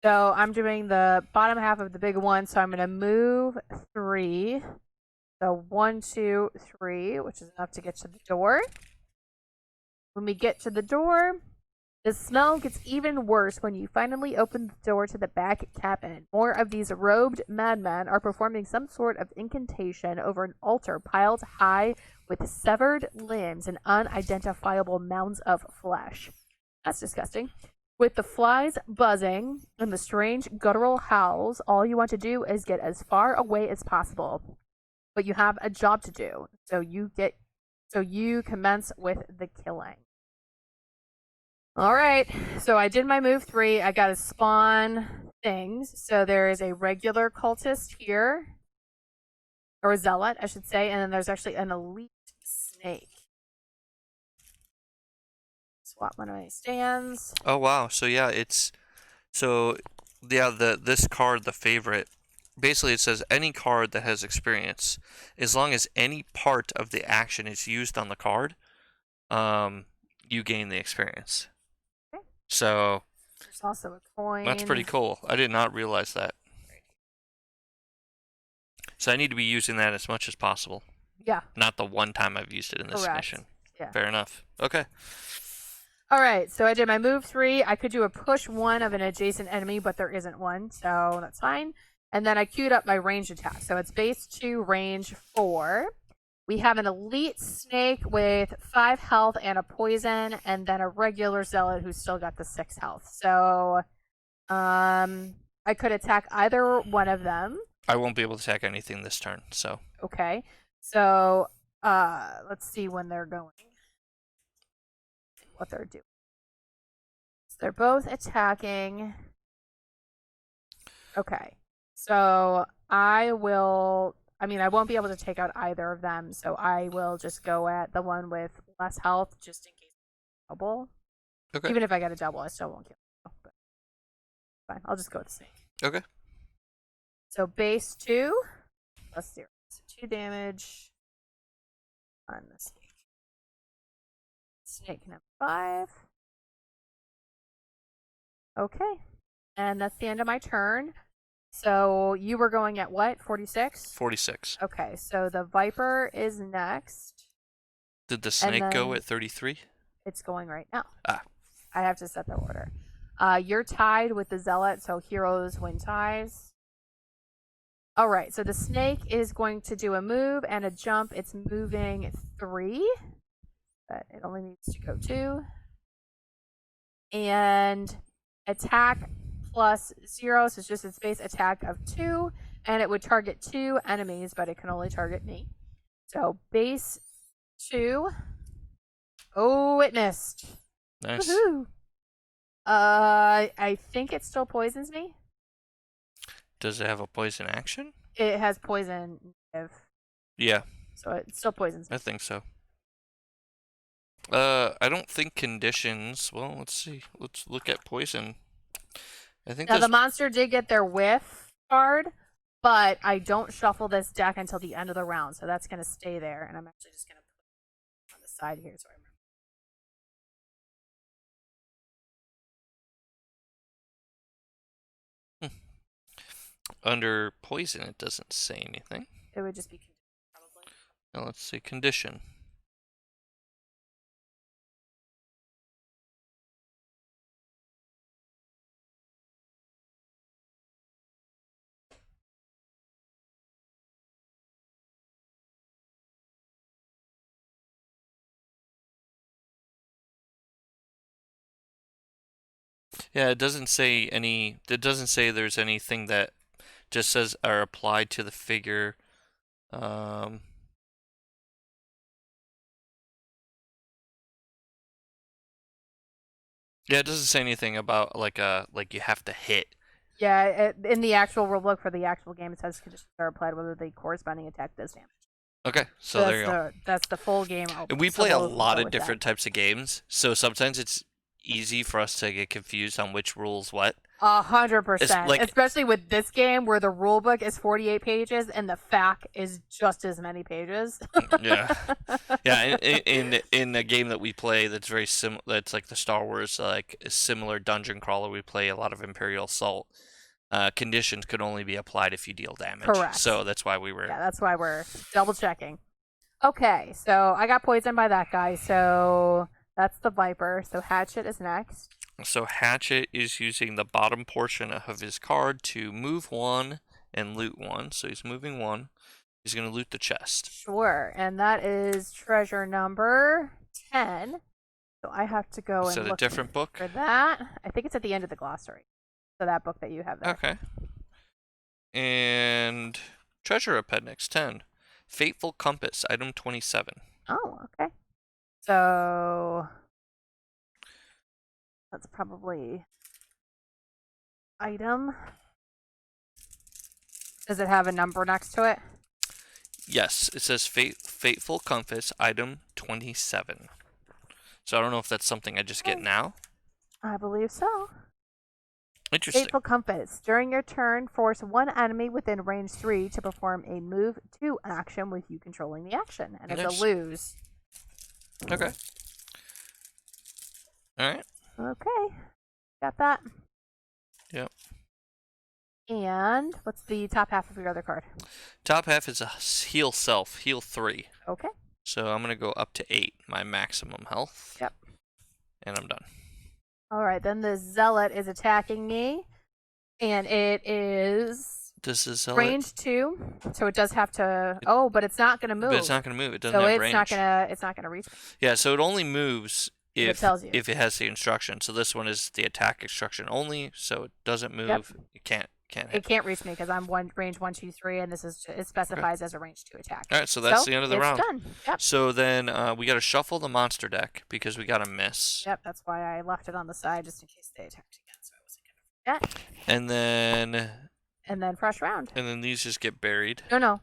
B: So I'm doing the bottom half of the big one. So I'm going to move 3. So 1, 2, 3, which is enough to get to the door. When we get to the door, the smell gets even worse when you finally open the door to the back cabin. More of these robed madmen are performing some sort of incantation over an altar piled high with severed limbs and unidentifiable mounds of flesh. That's disgusting. With the flies buzzing and the strange guttural howls, all you want to do is get as far away as possible. But you have a job to do, so you commence with the killing. All right, so I did my move 3. I got to spawn things. So there is a regular cultist here, or a zealot, I should say, and then there's actually an elite snake. Swap one of my stands.
A: Oh wow! So yeah, this card, the favorite. Basically, it says any card that has experience, as long as any part of the action is used on the card, you gain the experience.
B: Okay.
A: So
B: There's also a coin.
A: that's pretty cool. I did not realize that. So I need to be using that as much as possible.
B: Yeah.
A: Not the one time I've used it in this
B: Correct.
A: mission.
B: Yeah.
A: Fair enough. Okay.
B: All right, so I did my move 3. I could do a push 1 of an adjacent enemy, but there isn't one, so that's fine. And then I queued up my range attack. So it's base 2, range 4. We have an elite snake with 5 health and a poison, and then a regular zealot who's still got the 6 health. So, I could attack either one of them.
A: I won't be able to attack anything this turn, so.
B: Okay. So, let's see when they're going. What they're doing. So they're both attacking. Okay. So I won't be able to take out either of them, so I will just go at the one with less health just in case I double.
A: Okay.
B: Even if I get a double, I still won't kill you. But fine, I'll just go with the snake.
A: Okay.
B: So base 2 plus 0. So 2 damage on the snake. Snake number 5. Okay. And that's the end of my turn. So you were going at what? 46?
A: 46.
B: Okay, so the Viper is next.
A: Did the snake go at 33?
B: It's going right now.
A: Ah.
B: I have to set the order. You're tied with the Zealot, so heroes win ties. All right, so the snake is going to do a move and a jump. It's moving 3, but it only needs to go 2. And attack plus 0, so it's just its base attack of 2, and it would target 2 enemies, but it can only target me. So base 2. Oh, it missed.
A: Nice.
B: Woohoo! I think it still poisons me.
A: Does it have a poison action?
B: It has poison,
A: Yeah,
B: so it still poisons me.
A: I think so. I don't think conditions. Well, let's see. Let's look at poison. I think
B: Now the monster did get their whiff card, but I don't shuffle this deck until the end of the round, so that's gonna stay there. And I'm actually just gonna put it on the side here so I remember.
A: Under poison, it doesn't say anything.
B: It would just be probably.
A: Now let's see condition. Yeah, it doesn't say any. It doesn't say there's anything that just says are applied to the figure. Yeah, it doesn't say anything about like you have to hit.
B: Yeah, in the actual rulebook for the actual game, it says conditions are applied whether the corresponding attack does damage.
A: Okay, so there you go.
B: That's the full game.
A: And we play a lot of different types of games, so sometimes it's easy for us to get confused on which rules what.
B: 100%. Especially with this game where the rulebook is 48 pages and the FAQ is just as many pages.
A: Yeah, yeah. In a game that we play that's very similar, that's like the Star Wars like similar dungeon crawler. We play a lot of Imperial Assault. Conditions could only be applied if you deal damage.
B: Correct.
A: So that's why we were.
B: Yeah, that's why we're double checking. Okay, so I got poisoned by that guy. So that's the Viper. So Hatchet is next.
A: So Hatchet is using the bottom portion of his card to move 1 and loot 1. So he's moving 1. He's going to loot the chest.
B: Sure, and that is treasure number 10. So I have to go and look
A: a different book
B: for that. I think it's at the end of the glossary. So that book that you have there.
A: Okay. And treasure appendix 10. Fateful Compass, item 27.
B: Oh, okay. So that's probably item. Does it have a number next to it?
A: Yes, it says Fateful Compass, item 27. So I don't know if that's something I just get now.
B: I believe so.
A: Interesting.
B: Fateful Compass. During your turn, force one enemy within range 3 to perform a move 2 action with you controlling the action. And it's a lose.
A: Okay. Alright.
B: Okay. Got that.
A: Yep.
B: And what's the top half of your other card?
A: Top half is a heal self, heal 3.
B: Okay.
A: So I'm going to go up to 8, my maximum health.
B: Yep.
A: And I'm done.
B: Alright, then the Zealot is attacking me. And it is
A: This is
B: range 2. So it does have to... Oh, but it's not going to move.
A: But it's not going to move. It doesn't have range.
B: It's not gonna reach me.
A: Yeah, so it only moves if
B: it tells you.
A: If it has the instruction. So this one is the attack instruction only, so it doesn't move.
B: Yep.
A: You can't can't
B: It
A: hit.
B: can't reach me because I'm range 1, 2, 3, and it specifies as a range 2 attack.
A: All right, so that's the end of the round.
B: It's done. Yep.
A: So then we got to shuffle the monster deck because we got to miss.
B: Yep, that's why I left it on the side just in case they attacked again, so I wasn't gonna forget.
A: And
B: then fresh round.
A: And then these just get buried.
B: No.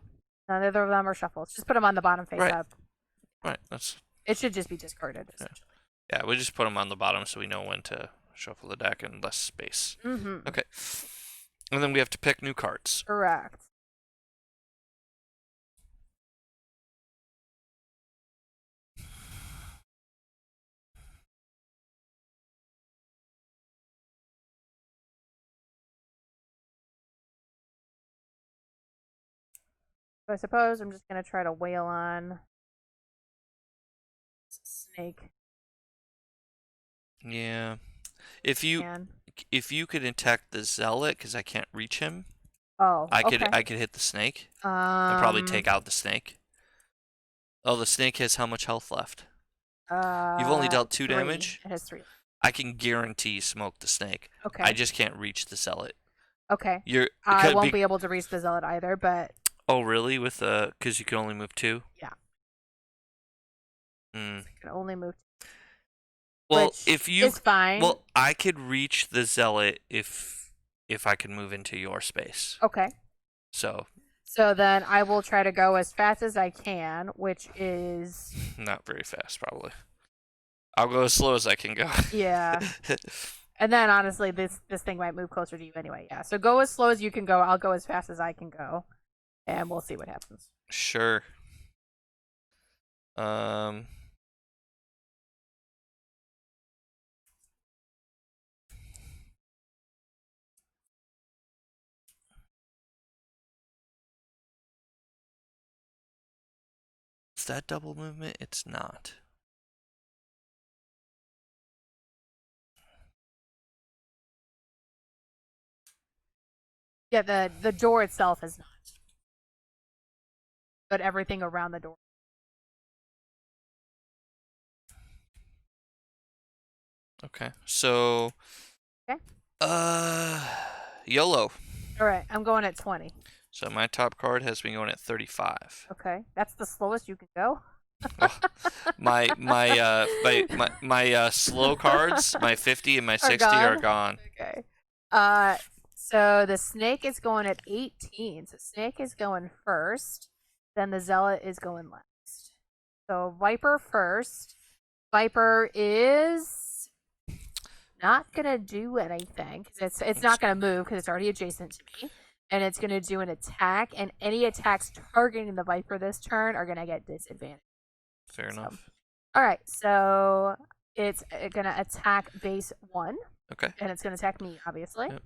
B: Neither of them are shuffled. Just put them on the bottom face up.
A: Right. That's.
B: It should just be discarded. Essentially.
A: Yeah, we just put them on the bottom so we know when to shuffle the deck and less space.
B: Mm-hmm.
A: Okay. And then we have to pick new cards.
B: Correct. So I suppose I'm just gonna try to wail on snake.
A: Yeah. If you could attack the zealot, because I can't reach him.
B: Oh,
A: I
B: okay.
A: could hit the snake and probably take out the snake. Oh, the snake has how much health left? You've only dealt 2
B: 3.
A: damage.
B: It has 3.
A: I can guarantee smoke the snake.
B: Okay.
A: I just can't reach the zealot.
B: Okay. I won't be able to reach the zealot either, but.
A: Oh really? With because you can only move 2.
B: Yeah.
A: I
B: can only move.
A: Well,
B: which
A: if you
B: is fine.
A: Well, I could reach the zealot if I could move into your space.
B: Okay.
A: So
B: then I will try to go as fast as I can, which is
A: not very fast, probably. I'll go as slow as I can go.
B: Yeah. And then honestly, this thing might move closer to you anyway. Yeah. So go as slow as you can go. I'll go as fast as I can go, and we'll see what happens.
A: Sure. Is that double movement? It's not.
B: Yeah, the door itself is not, but everything around the door.
A: Okay. So.
B: Okay.
A: YOLO.
B: All right, I'm going at 20.
A: So my top card has been going at 35.
B: Okay, that's the slowest you can go.
A: Oh, my slow cards, my 50 and my 60 are gone.
B: Okay. So the snake is going at 18. So snake is going first. Then the zealot is going last. So Viper first. Viper is not gonna do anything because it's not gonna move because it's already adjacent to me, and it's gonna do an attack. And any attacks targeting the Viper this turn are gonna get disadvantage.
A: Fair enough.
B: All right, so it's gonna attack base 1.
A: Okay.
B: And it's gonna attack me, obviously.
A: Yep.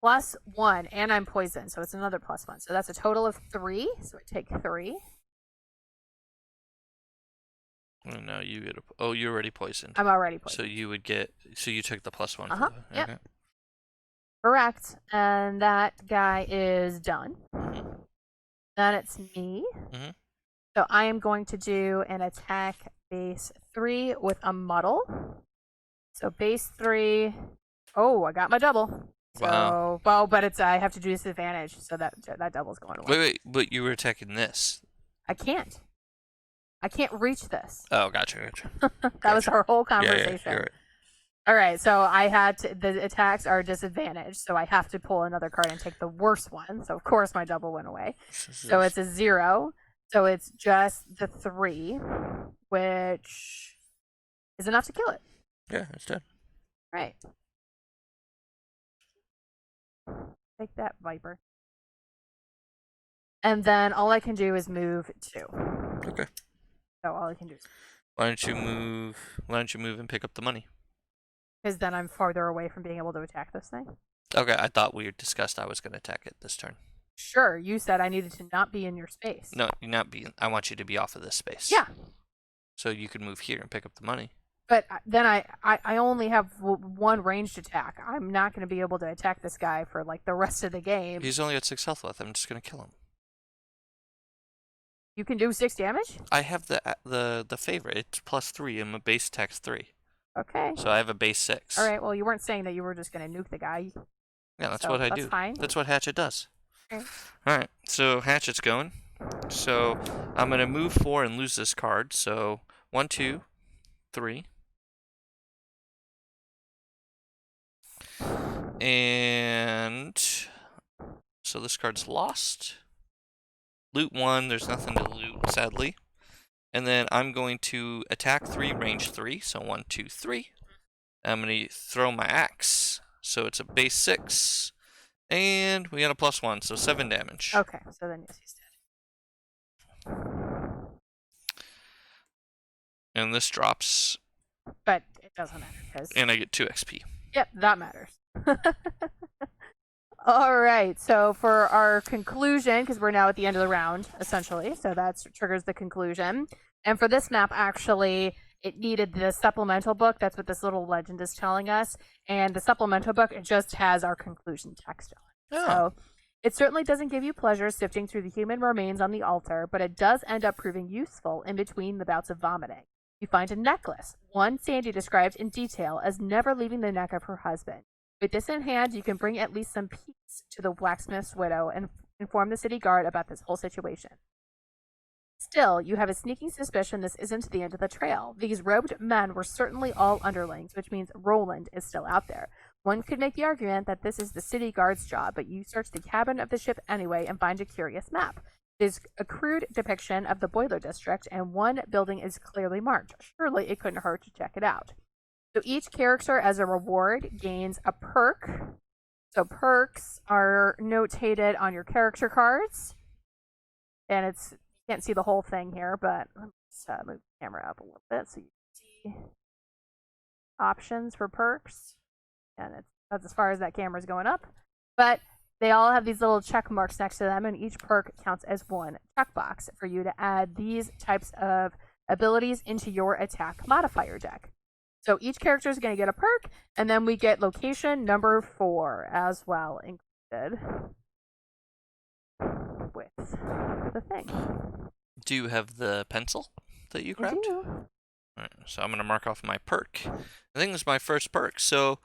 B: +1, and I'm poisoned, so it's another +1. So that's a total of 3. So I take 3.
A: Oh, no, you get you're already poisoned.
B: I'm already poisoned.
A: So you would get. So you took the +1.
B: Yep.
A: Okay.
B: Correct. And that guy is done.
A: Mm-hmm.
B: Then it's me.
A: Mm-hmm.
B: So I am going to do an attack base 3 with a muddle. So base 3. Oh, I got my double. So,
A: Wow.
B: Well, but I have to do disadvantage, so that double's going away.
A: Wait, but you were attacking this.
B: I can't reach this.
A: Oh, gotcha.
B: That was our whole conversation.
A: Yeah, you're right.
B: All right, so I had the attacks are disadvantaged, so I have to pull another card and take the worst one. So of course my double went away. So it's a 0. So it's just the 3, which is enough to kill it.
A: Yeah, it's done.
B: Right. Take that, Viper. And then all I can do is move 2.
A: Okay.
B: So all I can do is.
A: Why don't you move and pick up the money?
B: Because then I'm farther away from being able to attack this thing.
A: Okay, I thought we discussed I was going to attack it this turn.
B: Sure, you said I needed to not be in your space.
A: No, you're not being. I want you to be off of this space.
B: Yeah.
A: So you can move here and pick up the money.
B: But then I only have 1 ranged attack. I'm not going to be able to attack this guy for like the rest of the game.
A: He's only at 6 health left. I'm just going to kill him.
B: You can do 6 damage?
A: I have the favorite. It's +3 and my base attack's 3.
B: Okay.
A: So I have a base 6.
B: All right. Well, you weren't saying that you were just going to nuke the guy.
A: Yeah, that's
B: So
A: what I
B: that's
A: do.
B: fine.
A: That's what Hatchet does.
B: Okay.
A: Alright, so Hatchet's going. So I'm going to move 4 and lose this card. So 1, 2, 3. And so this card's lost. Loot 1, there's nothing to loot, sadly. And then I'm going to attack 3, range 3. So 1, 2, 3. I'm going to throw my axe. So it's a base 6. And we got a +1, so 7 damage.
B: Okay, so then yes, he's dead.
A: And this drops.
B: But it doesn't matter because.
A: And I get 2 XP.
B: Yep, that matters. All right, so for our conclusion, because we're now at the end of the round, essentially, so that triggers the conclusion. And for this map, actually, it needed the supplemental book. That's what this little legend is telling us. And the supplemental book, it just has our conclusion text on it.
A: Oh.
B: So it certainly doesn't give you pleasure sifting through the human remains on the altar, but it does end up proving useful in between the bouts of vomiting. You find a necklace, one Sandy described in detail as never leaving the neck of her husband. With this in hand, you can bring at least some peace to the blacksmith's widow and inform the city guard about this whole situation. Still, you have a sneaking suspicion this isn't the end of the trail. These robed men were certainly all underlings, which means Roland is still out there. One could make the argument that this is the city guard's job, but you search the cabin of the ship anyway and find a curious map. There's a crude depiction of the boiler district, and one building is clearly marked. Surely it couldn't hurt to check it out. So each character, as a reward, gains a perk. So perks are notated on your character cards. And you can't see the whole thing here, but let's move the camera up a little bit so you can see options for perks. And that's as far as that camera's going up. But they all have these little check marks next to them, and each perk counts as one checkbox for you to add these types of abilities into your attack modifier deck. So each character is going to get a perk, and then we get location number 4 as well included with the thing.
A: Do you have the pencil that you grabbed?
B: I do.
A: Alright, so I'm going to mark off my perk. I think this is my first perk. So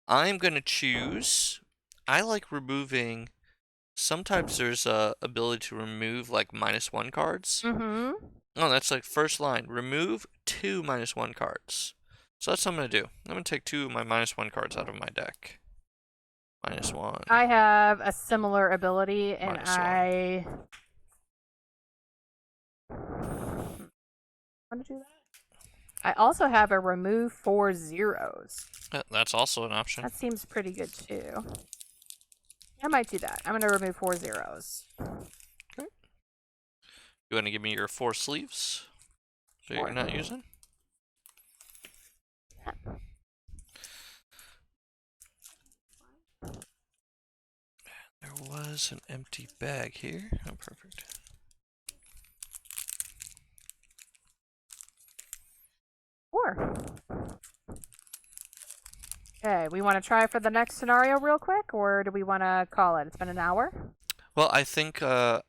A: I'm going to choose. I like removing. Sometimes there's a ability to remove like -1 cards.
B: Mm-hmm.
A: Oh, that's like first line. Remove 2 -1 cards. So that's what I'm going to do. I'm going to take 2 of my -1 cards out of my deck. -1.
B: I have a similar ability, and I want to do that. I also have a remove 4 zeros.
A: That's also an option.
B: That seems pretty good too. I might do that. I'm going to remove 4 zeros.
A: Okay. You want to give me your 4 sleeves? So you're not using? There was an empty bag here. Oh, perfect.
B: Okay, we want to try for the next scenario real quick, or do we want to call it? It's been an hour.
A: Well, I think we'll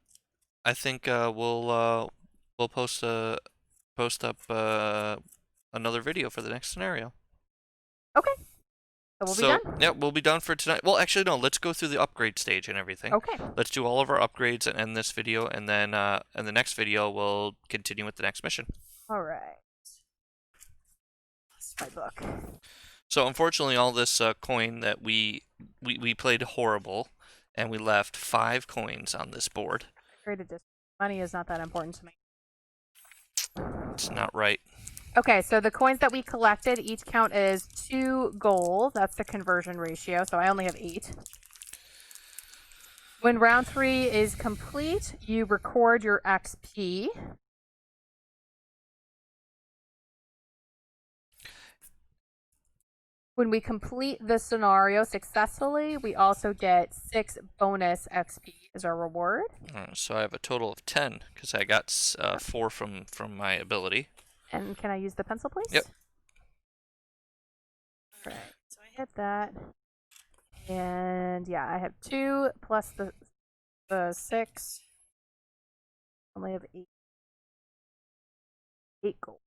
A: post up another video for the next scenario.
B: Okay. So we'll be done.
A: Yeah, we'll be done for tonight. Well, actually, no. Let's go through the upgrade stage and everything.
B: Okay.
A: Let's do all of our upgrades and end this video, and then in the next video we'll continue with the next mission.
B: All right. Lost my book.
A: So unfortunately, all this coin that we played horrible, and we left 5 coins on this board.
B: Money is not that important to me.
A: It's not right.
B: Okay, so the coins that we collected each count as 2 gold. That's the conversion ratio, so I only have 8. When round 3 is complete, you record your XP. When we complete the scenario successfully, we also get 6 bonus XP as our reward.
A: So I have a total of 10 because I got 4 from my ability.
B: And can I use the pencil, please?
A: Yep.
B: All right, so I hit that. And yeah, I have 2 plus the 6. I only have 8. 8 gold.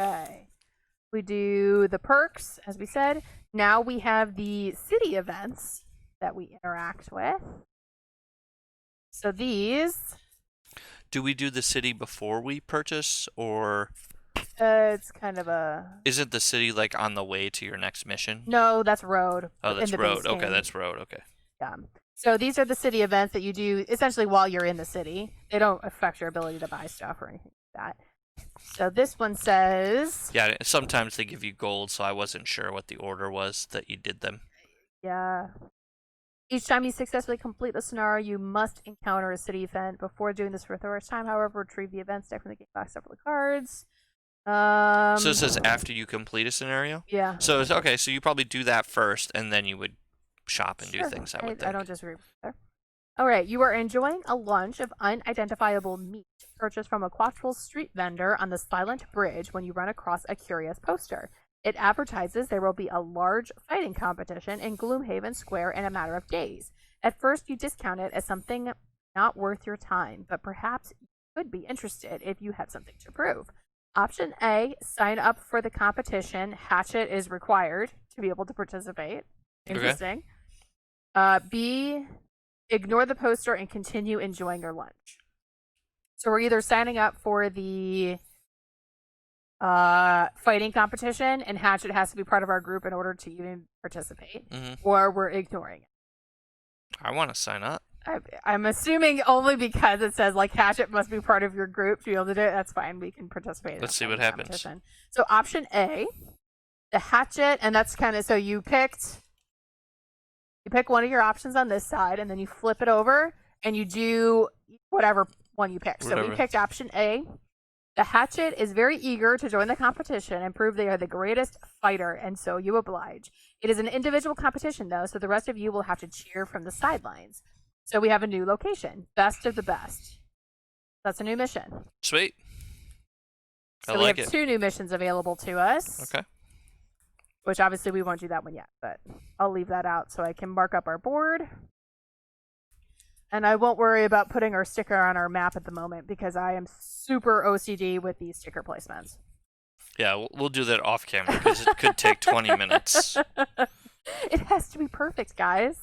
B: Okay. We do the perks, as we said. Now we have the city events that we interact with. So these.
A: Do we do the city before we purchase, or
B: It's kind of a.
A: isn't the city like on the way to your next mission?
B: No, that's road.
A: Oh,
B: in
A: that's
B: the
A: road.
B: base
A: Okay,
B: game.
A: that's road. Okay.
B: Yeah. So these are the city events that you do essentially while you're in the city. They don't affect your ability to buy stuff or anything like that. So this one says.
A: Yeah, sometimes they give you gold, so I wasn't sure what the order was that you did them.
B: Yeah. Each time you successfully complete the scenario, you must encounter a city event. Before doing this for the first time, however, retrieve the events deck from the game box several cards.
A: So it says after you complete a scenario?
B: Yeah.
A: So it's okay, so you probably do that first, and then you would shop and
B: Sure.
A: do things, I would think.
B: I don't disagree with that. All right, you are enjoying a lunch of unidentifiable meat purchased from a quattrel street vendor on the Silent Bridge when you run across a curious poster. It advertises there will be a large fighting competition in Gloomhaven Square in a matter of days. At first, you discount it as something not worth your time, but perhaps you could be interested if you have something to prove. Option A, sign up for the competition. Hatchet is required to be able to participate. Interesting. Okay. B, ignore the poster and continue enjoying your lunch. So we're either signing up for the fighting competition, and Hatchet has to be part of our group in order to even participate, or we're ignoring it.
A: I want to sign up.
B: I'm assuming only because it says like Hatchet must be part of your group to be able to do it. That's fine. We can participate.
A: Let's see what happens.
B: So option A, the Hatchet, and that's kind of so you pick one of your options on this side, and then you flip it over and you do whatever one you pick. So we picked option A. The Hatchet is very eager to join the competition and prove they are the greatest fighter, and so you oblige. It is an individual competition, though, so the rest of you will have to cheer from the sidelines. So we have a new location, Best of the Best. That's a new mission.
A: Sweet.
B: So we have 2 new missions available to us.
A: Okay.
B: Which obviously we won't do that one yet, but I'll leave that out so I can mark up our board. And I won't worry about putting our sticker on our map at the moment because I am super OCD with these sticker placements.
A: Yeah, we'll do that off camera because it could take 20 minutes.
B: It has to be perfect, guys.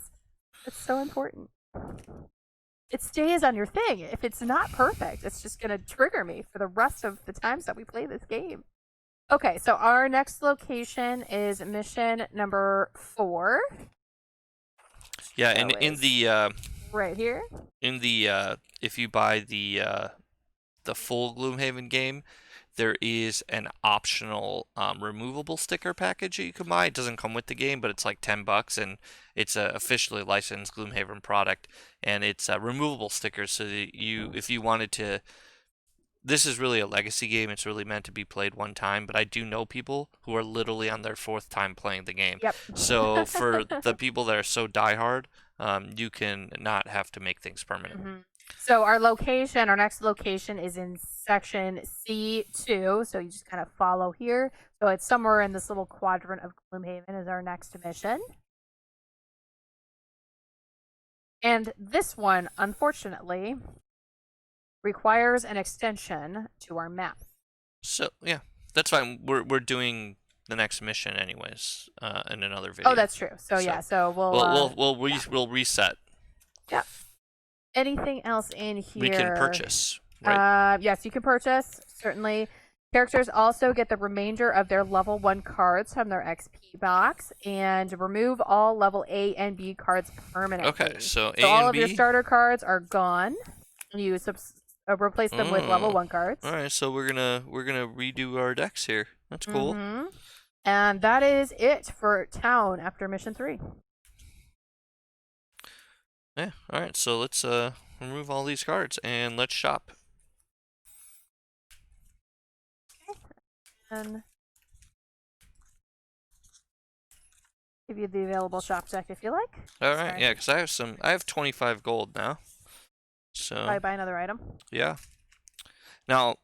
B: It's so important. It stays on your thing. If it's not perfect, it's just going to trigger me for the rest of the times that we play this game. Okay, so our next location is mission number 4.
A: Yeah, and in the
B: right here.
A: In the if you buy the full Gloomhaven game, there is an optional removable sticker package that you can buy. It doesn't come with the game, but it's like $10, and it's a officially licensed Gloomhaven product, and it's removable stickers. So that if you wanted to, this is really a legacy game. It's really meant to be played one time, but I do know people who are literally on their 4th time playing the game.
B: Yep.
A: So for the people that are so diehard, you can not have to make things permanent.
B: Mm-hmm. So our next location is in section C2. So you just kind of follow here. So it's somewhere in this little quadrant of Gloomhaven is our next mission. And this one, unfortunately, requires an extension to our map.
A: So yeah, that's fine. We're doing the next mission anyways in another video.
B: Oh, that's true. So yeah, so
A: we'll reset.
B: Yeah. Anything else in here?
A: We can purchase. Right?
B: Yes, you can purchase, certainly. Characters also get the remainder of their level 1 cards from their XP box, and remove all level A and B cards permanently.
A: Okay, so A
B: all
A: and
B: of
A: B?
B: Your starter cards are gone. You replace them with level 1 cards.
A: All right, so we're gonna redo our decks here. That's cool.
B: Mm-hmm. And that is it for town after mission 3.
A: Yeah. All right, so let's remove all these cards and let's shop.
B: And give you the available shop deck if you like.
A: All right, yeah, because I have 25 gold now. So
B: Probably buy another item.
A: Yeah. Now,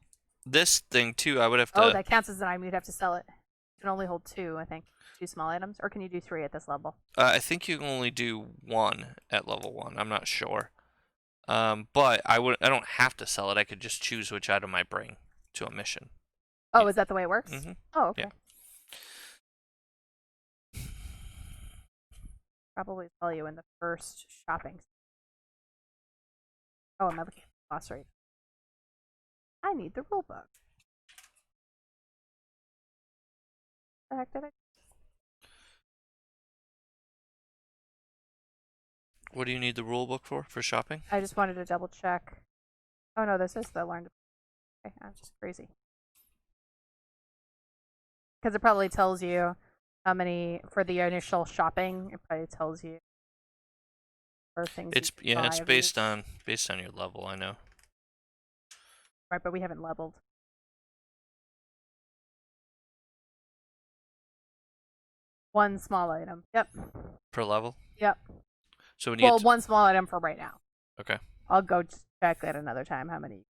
A: this thing too, I would have to.
B: Oh, that counts as an item. You'd have to sell it. You can only hold 2, I think. 2 small items, or can you do 3 at this level?
A: I think you can only do 1 at level 1. I'm not sure. But I don't have to sell it. I could just choose which item I bring to a mission.
B: Oh, is that the way it works?
A: Mm-hmm.
B: Oh, okay.
A: Yeah.
B: Probably tell you in the first shopping. Oh, I'm looking at the boss rate. I need the rule book. The heck did I?
A: What do you need the rule book for? For shopping?
B: I just wanted to double check. Oh no, this is the learn to. Okay, I'm just crazy. Because it probably tells you how many for the initial shopping. It probably tells you for things.
A: It's it's based on your level. I know.
B: Right, but we haven't leveled. One small item. Yep.
A: Per level?
B: Yep.
A: So when you
B: well, one small item for right now.
A: Okay.
B: I'll go check that another time. How many?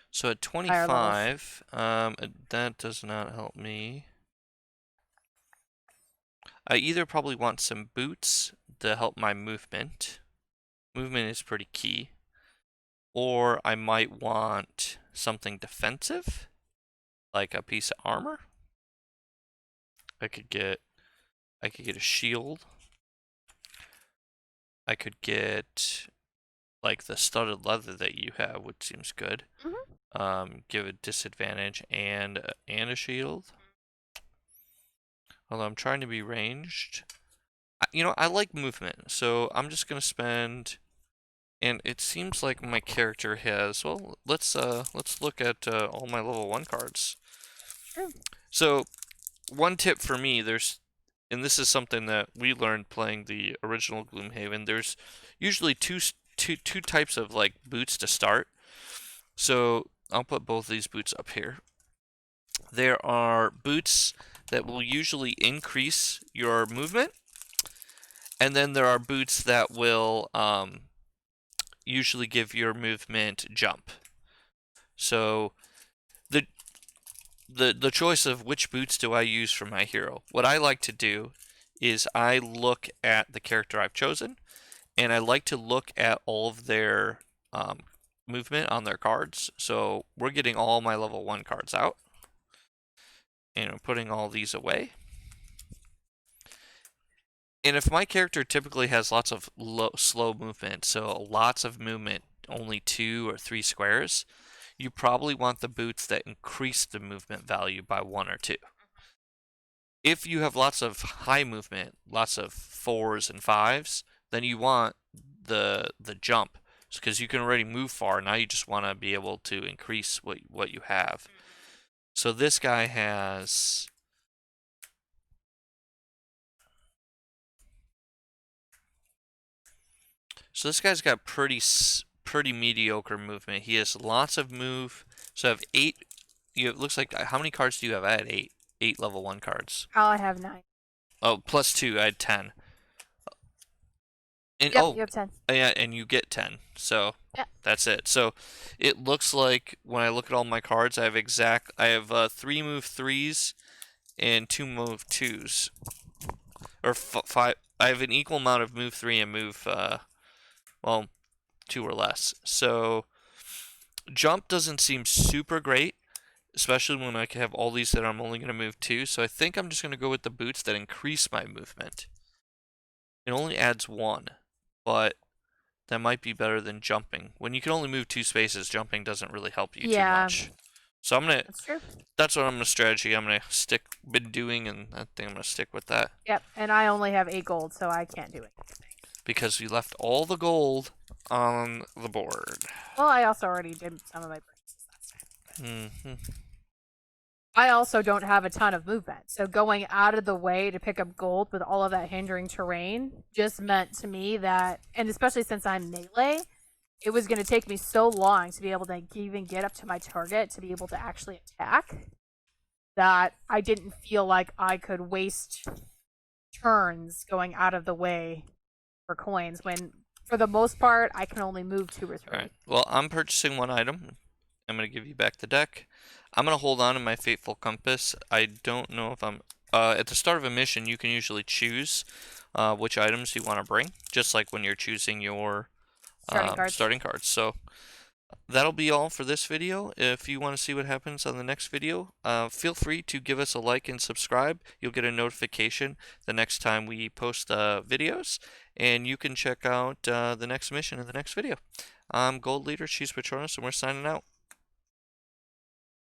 A: So at 25, that does not help me. I either probably want some boots to help my movement. Movement is pretty key. Or I might want something defensive, like a piece of armor. I could get a shield. I could get like the studded leather that you have, which seems good. Give a disadvantage and a shield. Although I'm trying to be ranged. I like movement, so I'm just gonna spend. And it seems like my character has. Well, let's look at all my level 1 cards. So, one tip for me, and this is something that we learned playing the original Gloomhaven. There's usually two types of like boots to start. So I'll put both these boots up here. There are boots that will usually increase your movement, and then there are boots that will usually give your movement jump. So the choice of which boots do I use for my hero. What I like to do is I look at the character I've chosen, and I like to look at all of their movement on their cards. So we're getting all my level 1 cards out, and I'm putting all these away. And if my character typically has lots of slow movement, so lots of movement, only 2 or 3 squares, you probably want the boots that increase the movement value by 1 or 2. If you have lots of high movement, lots of 4s and 5s, then you want the jump, because you can already move far. Now you just want to be able to increase what you have. So this guy has. So this guy's got pretty mediocre movement. He has lots of move. So I have 8. It looks like, how many cards do you have? I had 8. 8 level 1 cards.
B: I have 9.
A: Oh, plus 2, I had 10. And
B: Yep, you have 10.
A: Yeah, and you get 10. So that's it. So it looks like when I look at all my cards, I have 3 move 3s and 2 move 2s. Or 5. I have an equal amount of move 3 and move 2 or less. So jump doesn't seem super great, especially when I have all these that I'm only going to move 2. So I think I'm just going to go with the boots that increase my movement. It only adds 1, but that might be better than jumping. When you can only move 2 spaces, jumping doesn't really help you too much. So
B: That's true.
A: That's what I'm gonna strategy. I'm gonna been doing, and I think I'm gonna stick with that.
B: Yep, and I only have 8 gold, so I can't do anything.
A: Because we left all the gold on the board.
B: Well, I also already did some of my purchases last time.
A: Mm-hmm.
B: I also don't have a ton of movement, so going out of the way to pick up gold with all of that hindering terrain just meant to me that, and especially since I'm melee, it was going to take me so long to be able to even get up to my target to be able to actually attack that I didn't feel like I could waste turns going out of the way for coins when, for the most part, I can only move 2 or 3.
A: Alright, well, I'm purchasing 1 item. I'm going to give you back the deck. I'm going to hold on to my Fateful Compass. I don't know if I'm... at the start of a mission, you can usually choose which items you want to bring, just like when you're choosing your starting cards. So That'll be all for this video. If you want to see what happens on the next video, feel free to give us a like and subscribe. You'll get a notification the next time we post videos, and you can check out the next mission in the next video. I'm Gold Leader, she's Patronus, and we're signing out.